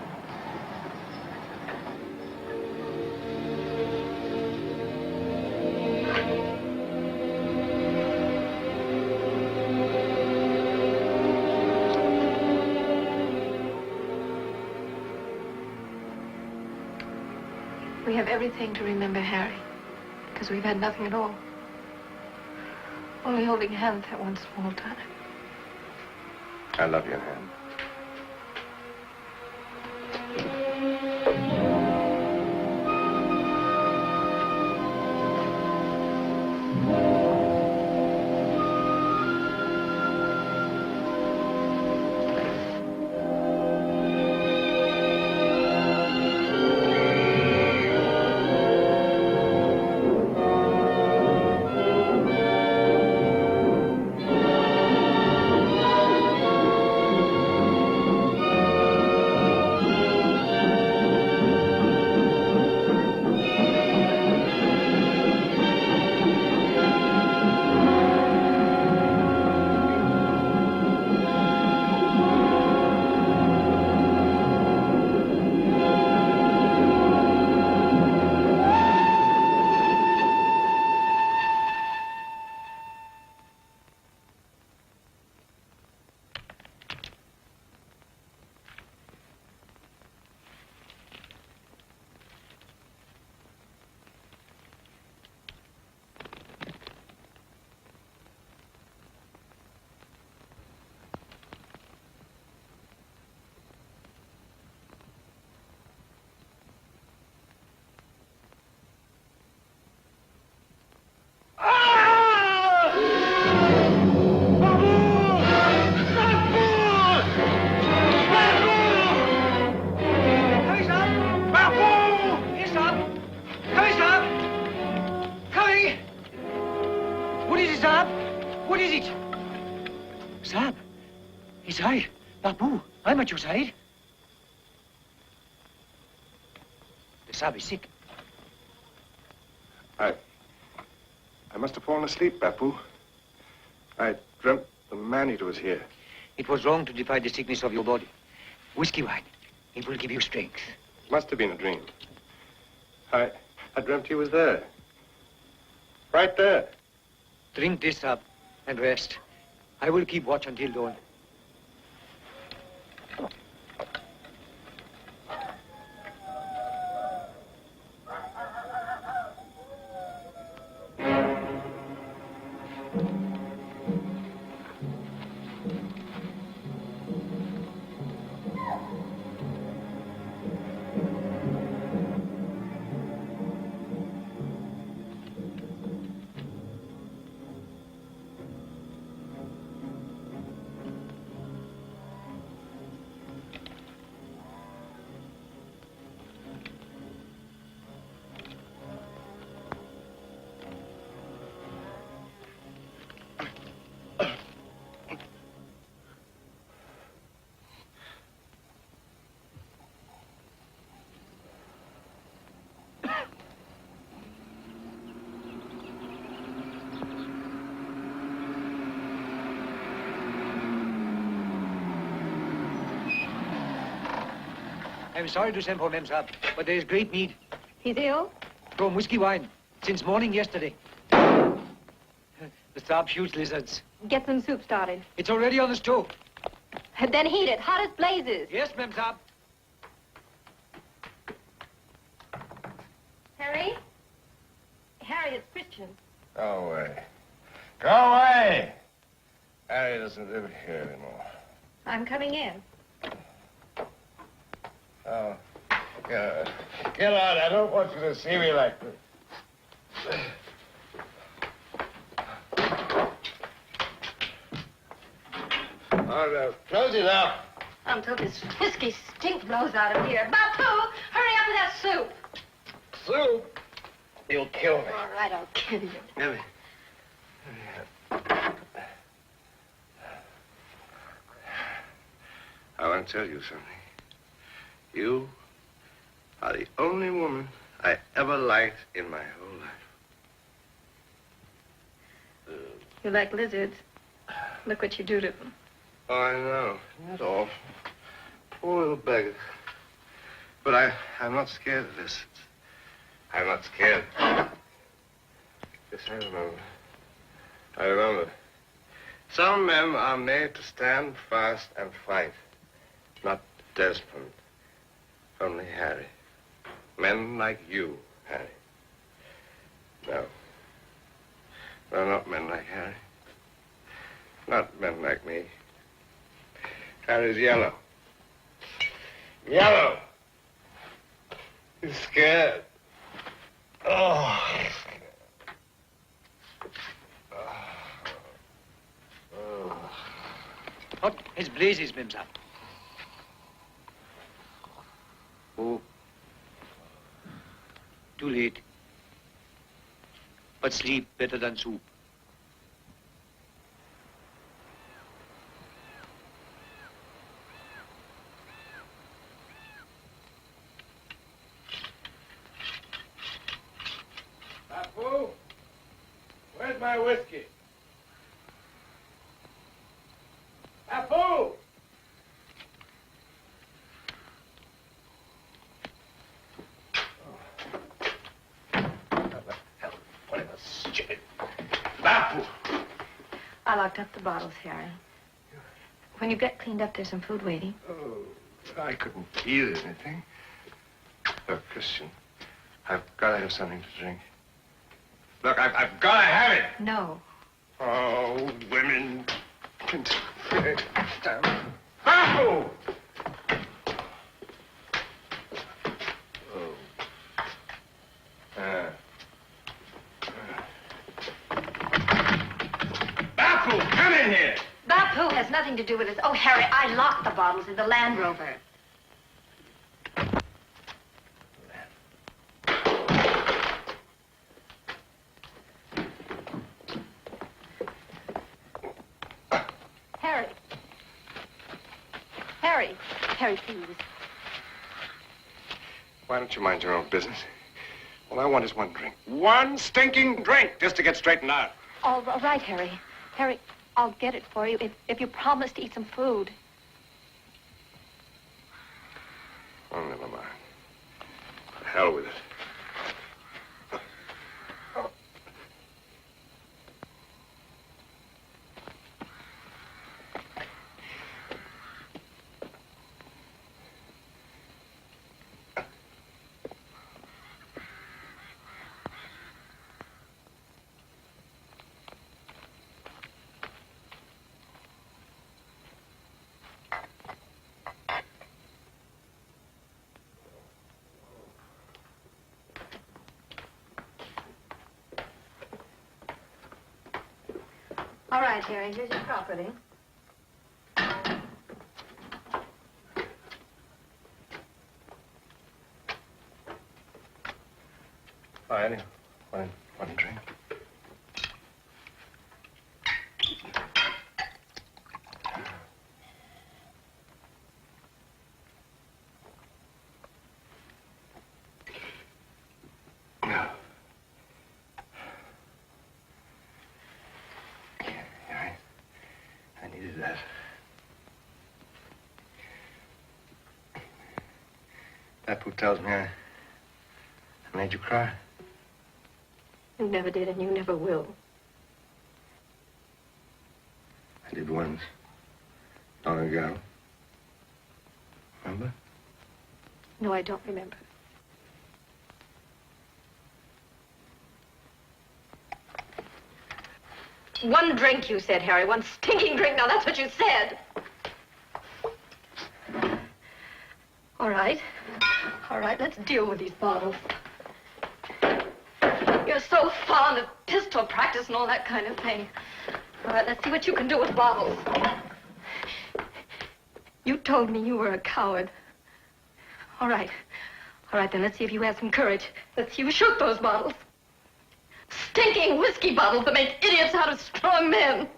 We have everything to remember Harry, because we've had nothing at all. Only holding hands at one small time. I love your hand. Saab! What is it? Saab? It's I, Bapu. I'm at your side. The Saab is sick. I must have fallen asleep, Bapu. I dreamt the man-eater was here. It was wrong to defy the sickness of your body. Whiskey wine. It will give you strength. Must have been a dream. I dreamt he was there. Right there. Drink this up and rest. I will keep watch until dawn. I'm sorry to send for Mem Saab, but there is great need. He's ill? From whiskey wine, since morning yesterday. The Saab shoots lizards. Get some soup started. It's already on the stove. Then heat it, hot as blazes. Yes, Mem Saab. Harry? Harry, it's Christian. Go away. Go away! Harry doesn't live here anymore. I'm coming in. Oh, get out. I don't want you to see me like this. Oh, no. Close it up. Until this whiskey stink blows out of here. Bapu, hurry up with that soup. Soup? You'll kill me. All right, I'll kill you. Give me. I want to tell you something. You are the only woman I ever liked in my whole life. You like lizards. Look what you do to them. Oh, I know. That's awful. Poor little beggar. But I'm not scared of this. I'm not scared. Yes, I remember. I remember. Some men are made to stand fast and fight. Not Desmond. Only Harry. Men like you, Harry. No. No, not men like Harry. Not men like me. Harry's yellow. Yellow. He's scared. Oh, he's scared. Hot as blazes, Mem Saab. Oh. Too late. But sleep better than soup. Bapu, where's my whiskey? Bapu! Bapu! I locked up the bottles, Harry. When you get cleaned up, there's some food waiting. Oh, I couldn't eat anything. Look, Christian, I've got to have something to drink. Look, I've got to have it. No. Oh, women. Bapu! Oh. Bapu, come in here. Bapu has nothing to do with it. Oh, Harry, I locked the bottles in the Land Rover. Harry. Harry, please. Why don't you mind your own business? All I want is one drink. One stinking drink, just to get straightened out. All right, Harry. Harry, I'll get it for you if you promise to eat some food. Oh, never mind. To hell with it. All right, Harry, here's your property. Fine. One drink. I needed that. Papu tells me I made you cry. You never did, and you never will. I did once. Long ago. Remember? No, I don't remember. One drink, you said, Harry. One stinking drink. Now, that's what you said. All right. All right, let's deal with these bottles. You're so fond of pistol practice and all that kind of thing. All right, let's see what you can do with bottles. You told me you were a coward. All right. All right, then let's see if you have some courage. Let's see you shoot those bottles. Stinking whiskey bottles that make idiots out of strong men.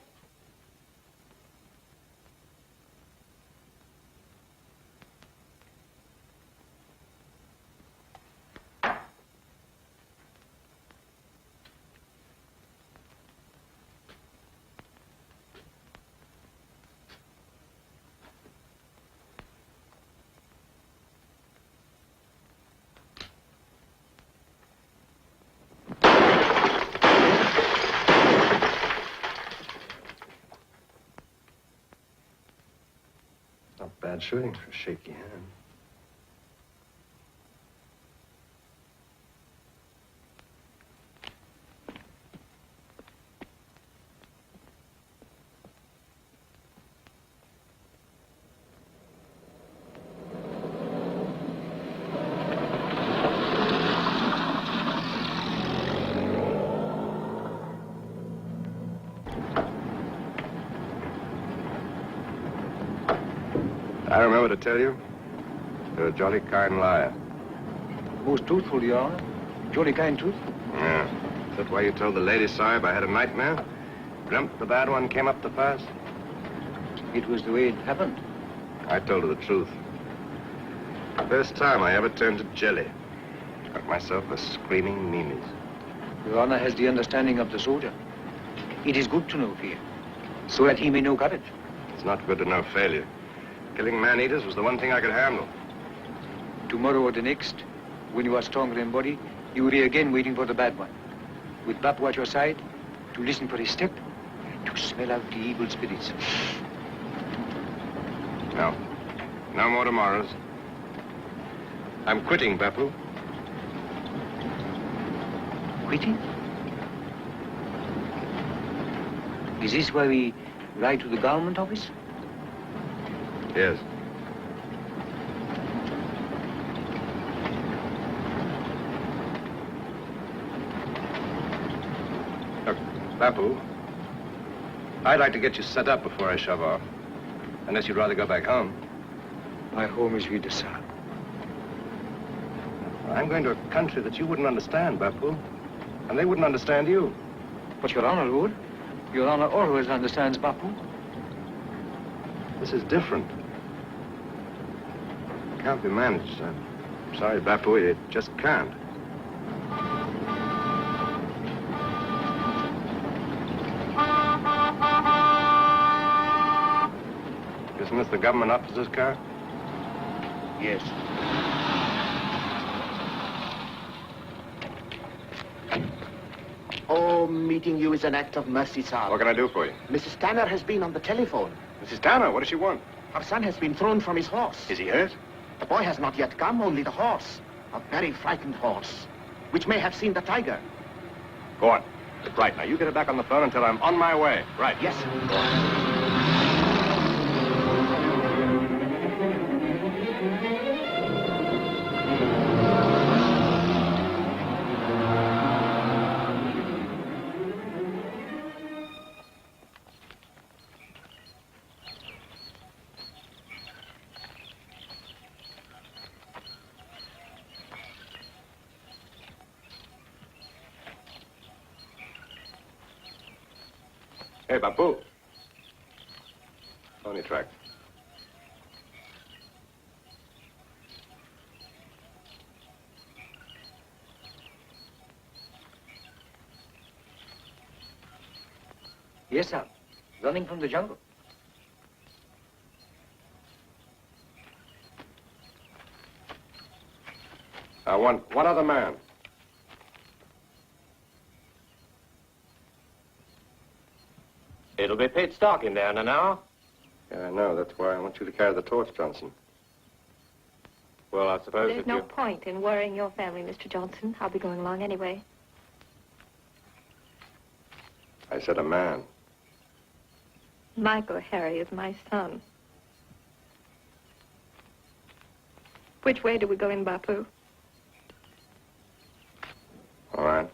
Not bad shooting for a shaky hand. I remember to tell you, you're a jolly kind liar. Most truthful, Your Honor. Jolly kind truth. Yeah. Is that why you told the lady Sahib I had a nightmare? Dreamt the bad one came up to pass? It was the way it happened. I told her the truth. First time I ever turned to jelly. Got myself a screaming meanies. Your Honor has the understanding of the soldier. It is good to know fear, so that he may know courage. It's not good to know failure. Killing man-eaters was the one thing I could handle. Tomorrow or the next, when you are stronger in body, you will be again waiting for the bad one. With Bapu at your side, to listen for his step, to smell out the evil spirits. No. No more tomorrows. I'm quitting, Bapu. Quitting? Is this why we ride to the government office? Yes. Look, Bapu, I'd like to get you set up before I shove off. Unless you'd rather go back home. My home is with the Sahib. I'm going to a country that you wouldn't understand, Bapu. And they wouldn't understand you. But Your Honor would. Your Honor always understands Bapu. This is different. can't be managed. I'm sorry, Bapu, it just can't. Isn't this the government officer's car? Yes. Oh, meeting you is an act of mercy, sir. What can I do for you? Mrs. Tanner has been on the telephone. Mrs. Tanner, what does she want? Her son has been thrown from his horse. Is he hurt? The boy has not yet come, only the horse. A very frightened horse, which may have seen the tiger. Go on. Right, now you get it back on the phone until I'm on my way. Right. Yes, sir. Hey, Bapu. Pony track. Yes, sir. Running from the jungle. I want one other man. It'll be pitch dark in there in an hour. Yeah, I know. That's why I want you to carry the torch, Johnson. Well, I suppose There's if no you... point in worrying your family, Mr. Johnson. I'll be going along anyway. I said a man. Michael Harry is my son. Which way do we go in, Bapu? All right.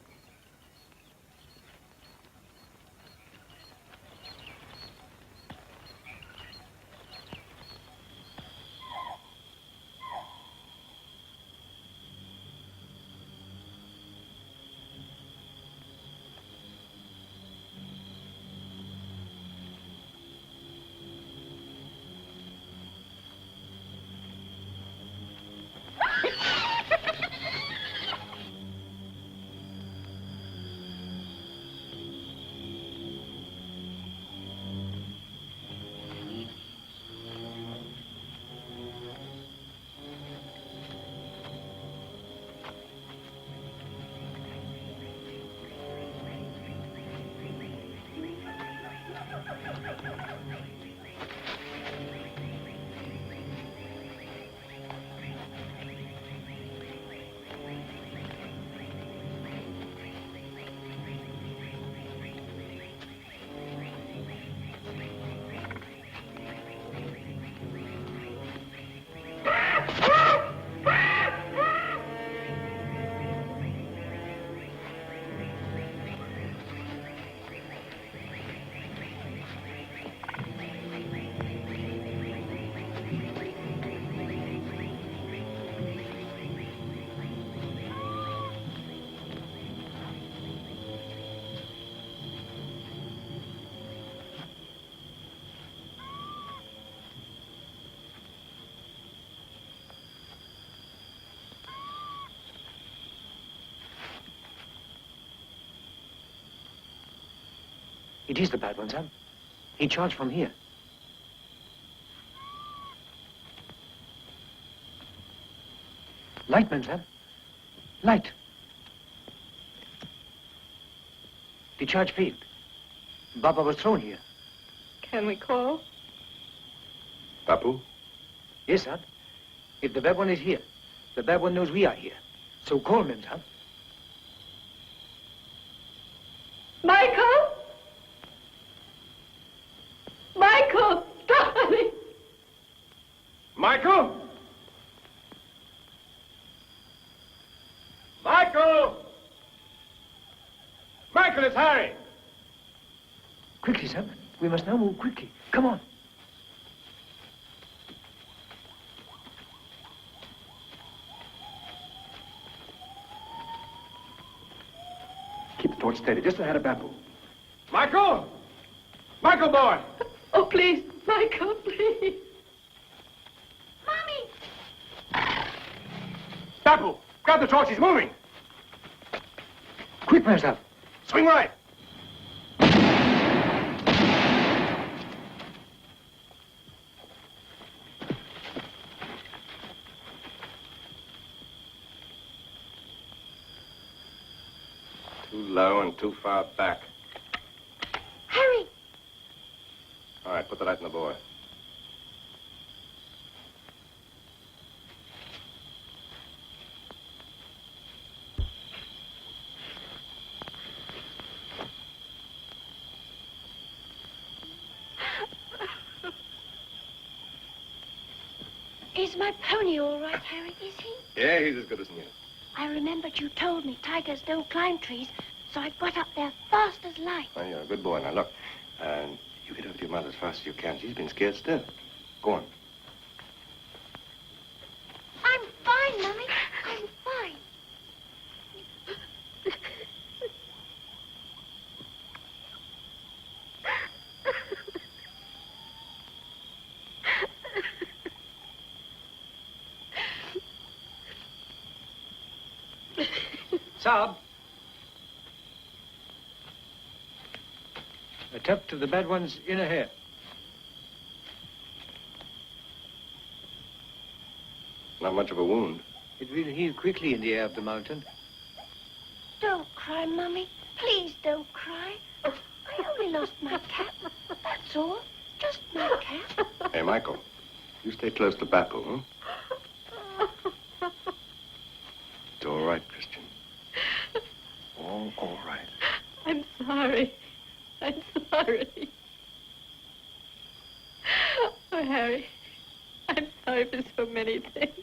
It is the bad one, Sam. He charged from here. Light, man, Sam. Light. The charge failed. Baba was thrown here. Can we call? Bapu? Yes, sir. If the bad one is here, the bad one knows we are here. So call him, sir. Michael! Michael, darling! Michael! Michael! Michael, it's Harry! Quickly, sir. We must now move quickly. Come on. Keep the torch steady, just ahead of Bapu. Michael! Michael, boy! Oh, please, Michael, please. Mommy! Bapu, grab the torch, he's moving. Quick, Master. Swing right. Too low and too far back. Harry! All right, put the light in the boy. Is my pony all right, Harry? Is he? Yeah, he's as good as new. I remembered you told me tigers don't climb trees, so I got up there fast as light. Well, you're a good boy. Now, look, you get over to your mother as fast as you can. She's been scared stiff. Go on. I'm fine, Mummy. I'm fine. Saab. A tap to the bad one's inner hair. Not much of a wound. It will heal quickly in the air of the mountain. Don't cry, Mummy. Please don't cry. I only lost my cap. That's all. Just my cap. Hey, Michael, you stay close to Bapu, huh? It's all right, Christian. All right. I'm sorry. I'm sorry. Oh, Harry, I'm sorry for so many things.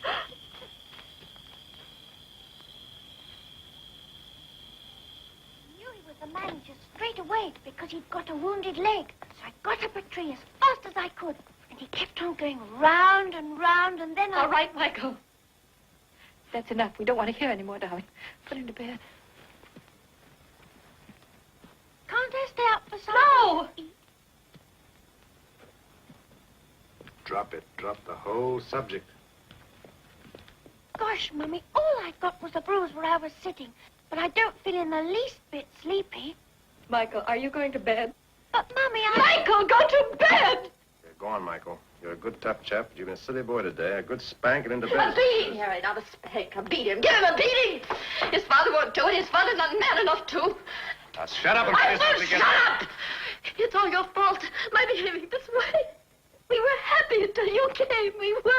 I knew he was the manager straight away because he'd got a wounded leg. So I got up a tree as fast as I could. And he kept on going round and round, and then All right, Michael. That's enough. We don't want to hear any more, darling. Put him to bed. Can't I stay up for some? No! Drop it. Drop the whole subject. Gosh, Mummy, all I got was a bruise where I was sitting. But I don't feel in the least bit sleepy. Michael, are you going to bed? But, Mummy, Michael, go to bed! Go on, Michael. You're a good tough chap, but you've been a silly boy today. A good spank and into bed. A beating, Harry, not a spank. A beating. Give him a beating! His father won't do it. His father's not man enough to. Now, shut up and I face won't us again. shut up! It's all your fault. My behaving this way. We were happy until you came. We were.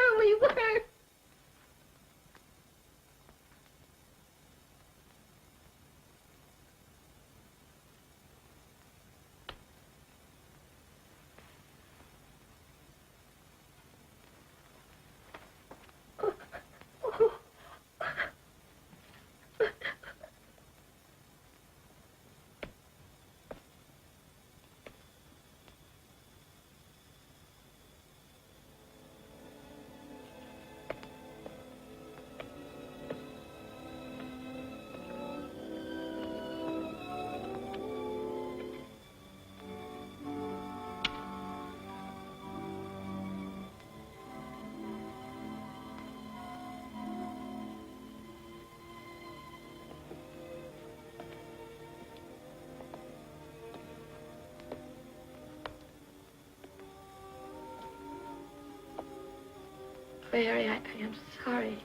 Harry, I am sorry.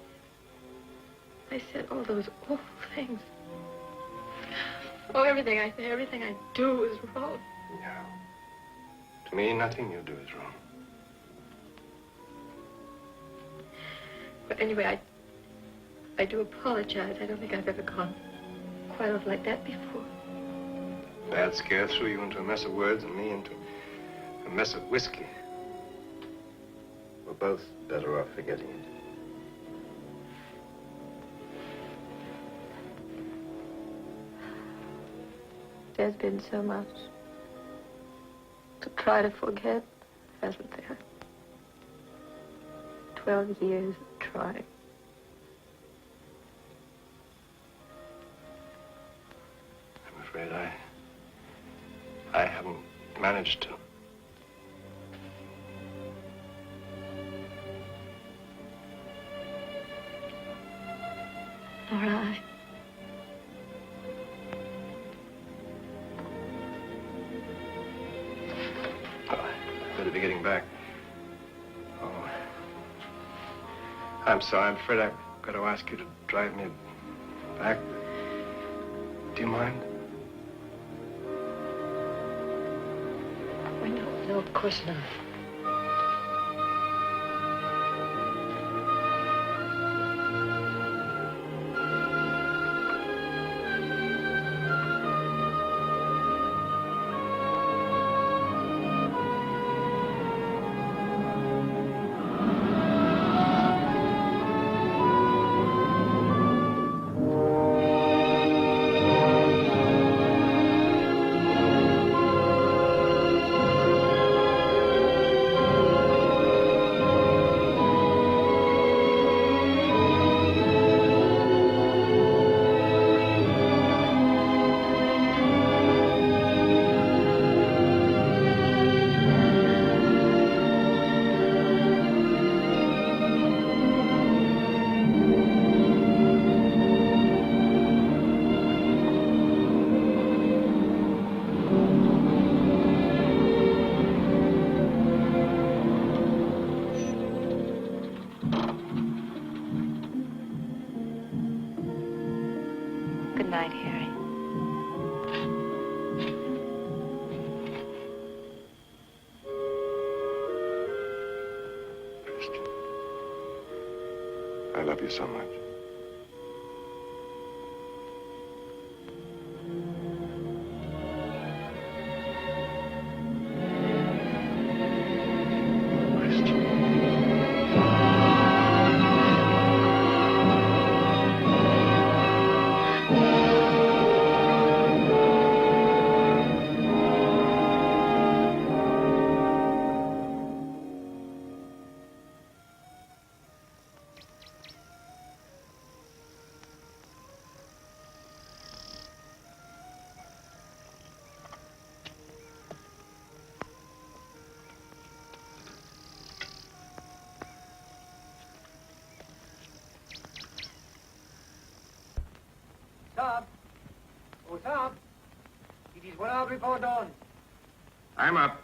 I said all those awful things. Oh, everything I say, everything I do is wrong. Yeah. To me, nothing you do is wrong. But anyway, I do apologize. I don't think I've ever gone quite off like that before. Bad scare threw you into a mess of words and me into a mess of whiskey. We're both better off forgetting it. There's been so much to try to forget, hasn't there? 12 years of trying. I'm afraid I haven't managed to. be getting back. Oh. I'm sorry. I'm afraid I've got to ask you to drive me back. Do you mind? No, of course not. Good night, Harry. I love you so much. Saab. Oh, Saab. It is 1 hour before dawn. I'm up.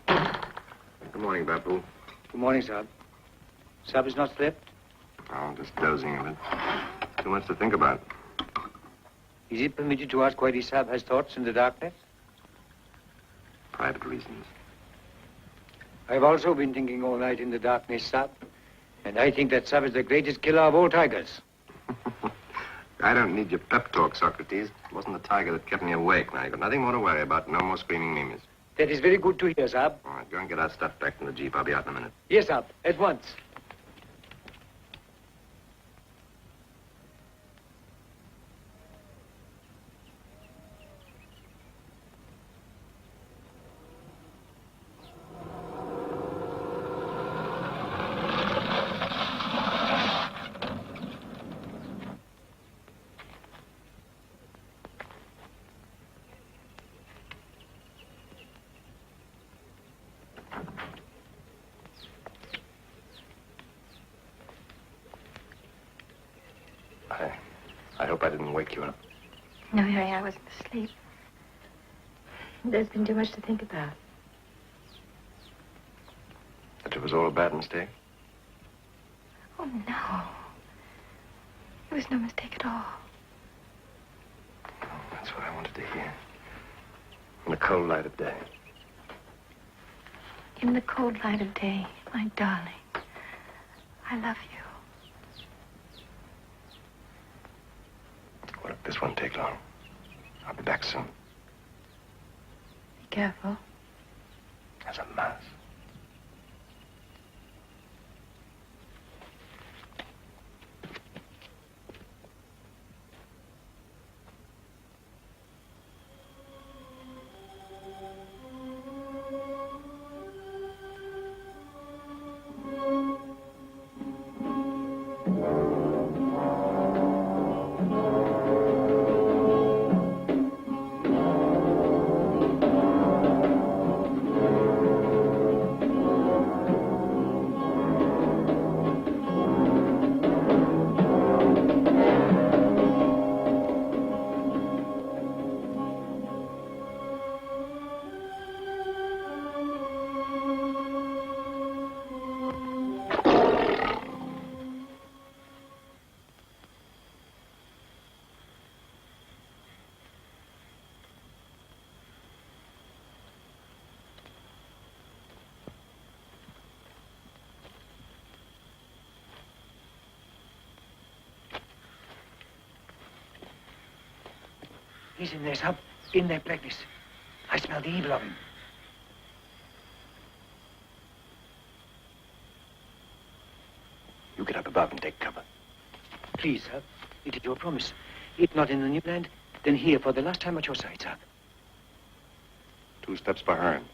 Good morning, Bapu. Good morning, Saab. Saab has not slept? Oh, just dozing a bit. Too much to think about. Is it permitted to ask why the Saab has thoughts in the darkness? Private reasons. I've also been thinking all night in the darkness, Saab. And I think that Saab is the greatest killer of all tigers. I don't need your pep talk, Socrates. It wasn't the tiger that kept me awake. Now, you've got nothing more to worry about. No more screaming mimes. That is very good to hear, Saab. All right, go and get our stuff back from the Jeep. I'll be out in a minute. Yes, Saab. At once. I hope I didn't wake you up. No, Harry, I wasn't asleep. There's been too much to think about. That it was all a bad mistake? Oh, no. It was no mistake at all. Oh, that's what I wanted to hear. In the cold light of day. In the cold light of day, my darling, I love you. What if this won't take long? I'll be back soon. Be careful. As a mouse. He's in there, Sab. In that blackness. I smell the evil of him. You get up above and take cover. Please, Sab. It is your promise. If not in the new land, then here for the last time at your side, Sab. 2 steps behind.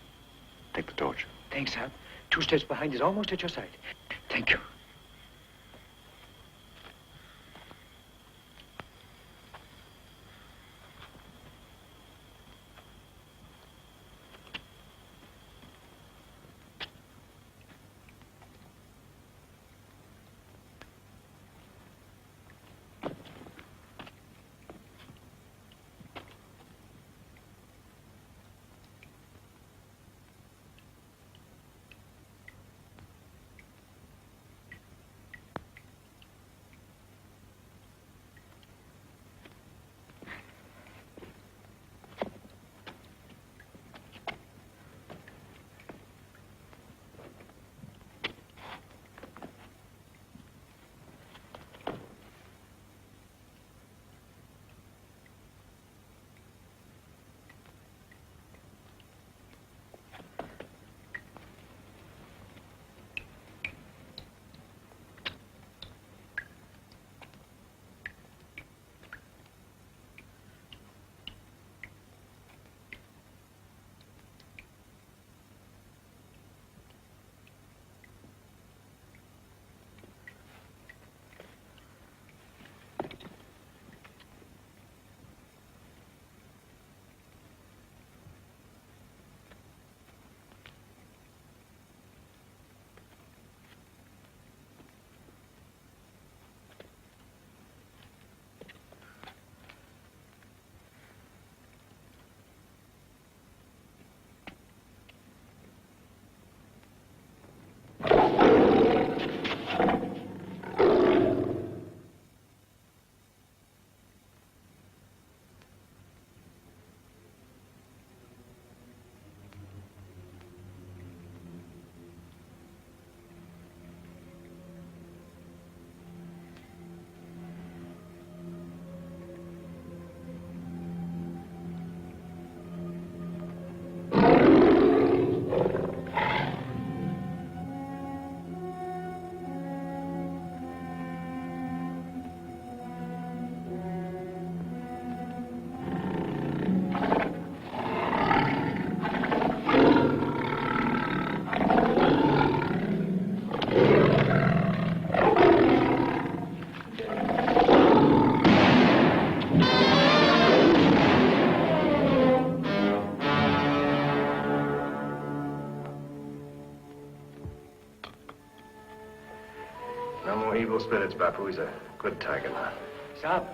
Take the torch. Thanks, Sab. 2 steps behind is almost at your side. Thank you. No more evil spirits, Bapu. He's a good tiger now. Sab,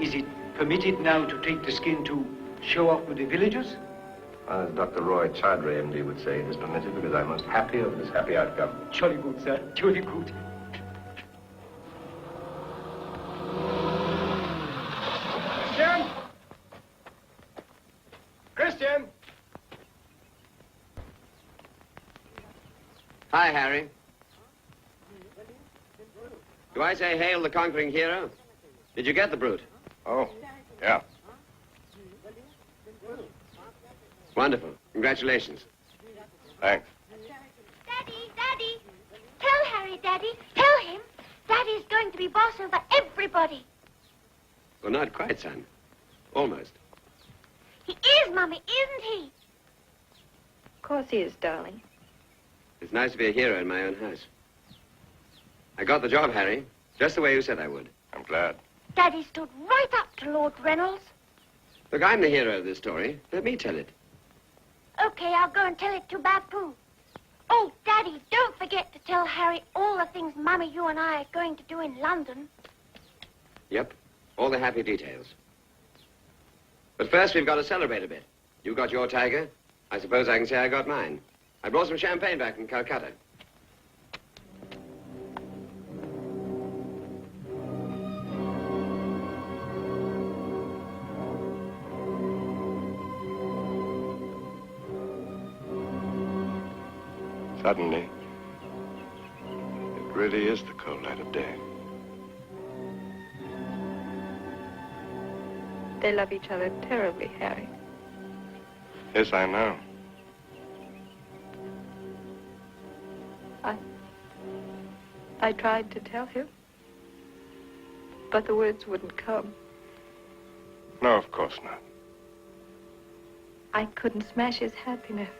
is it permitted now to take the skin to show off to the villagers? As Dr. Roy Chaudhry, MD, would say, it is permitted because I'm most happy of this happy outcome. Jolly good, sir. Jolly good. Christian! Christian! Hi, Harry. Do I say hail the conquering hero? Did you get the brute? Oh, yeah. Wonderful. Congratulations. Thanks. Daddy. Tell Harry, Daddy. Tell him. Daddy's going to be boss over everybody. Well, not quite, son. Almost. He is, Mummy, isn't he? Of course he is, darling. It's nice to be a hero in my own house. I got the job, Harry, just the way you said I would. I'm glad. Daddy stood right up to Lord Reynolds. Look, I'm the hero of this story. Let me tell it. Okay, I'll go and tell it to Bapu. Oh, Daddy, don't forget to tell Harry all the things Mummy, you and I are going to do in London. Yep, all the happy details. But first, we've got to celebrate a bit. You got your tiger. I suppose I can say I got mine. I brought some champagne back from Calcutta. Suddenly, it really is the cold light of day. They love each other terribly, Harry. Yes, I know. I tried to tell him, but the words wouldn't come. No, of course not. I couldn't smash his happiness.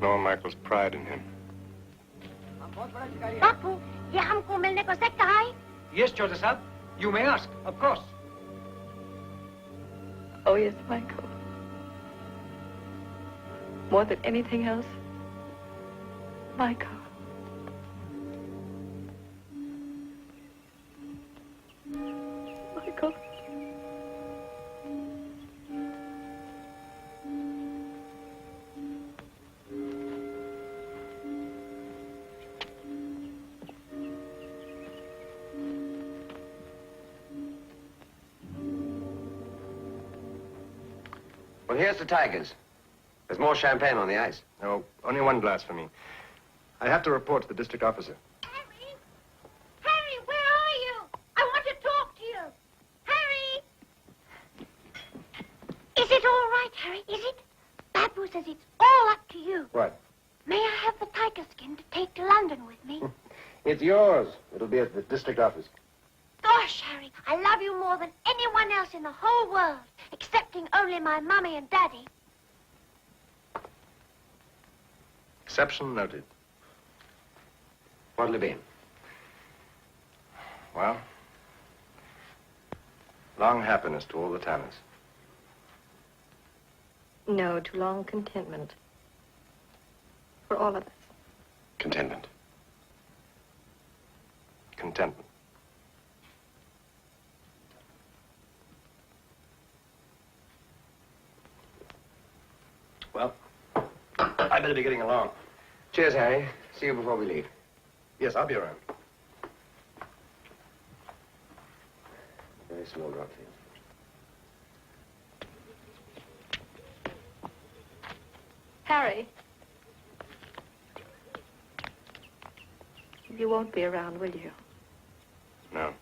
Nor Michael's pride in him. बापू, ये हमको मिलने को सकता है? Yes, Chota Sahib. You may ask, of course. Oh, yes, Michael. More than anything else, Michael. Michael. Well, here's the Tigers. There's more champagne on the ice. No, only one glass for me. I have to report to the district officer. Harry! Harry, where are you? I want to talk to you. Harry! Is it all right, Harry? Is it? Babu says it's all up to you. What? May I have the tiger skin to take to London with me? It's yours. It'll be at the district office. Gosh, Harry, I love you more than anyone else in the whole world, excepting only my mummy and daddy. Exception noted. What'll it be? Well, long happiness to all the Tanners. No, to long contentment. For all of us. Contentment. Contentment. Well, I better be getting along. Cheers, Harry. See you before we leave. Yes, I'll be around. Very small drop for you. Harry. You won't be around, will you? No.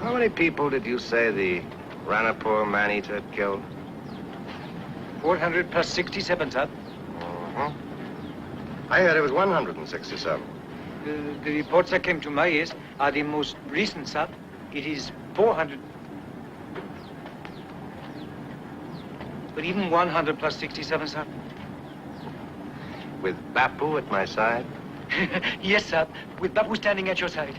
How many people did you say the Ranapur man-eater killed? 400 plus 67, sir. I heard it was 167. The reports that came to my ears are the most recent, sir. It is 400. But even 100 plus 67, sir. With Bapu at my side? Yes, sir. With Bapu standing at your side.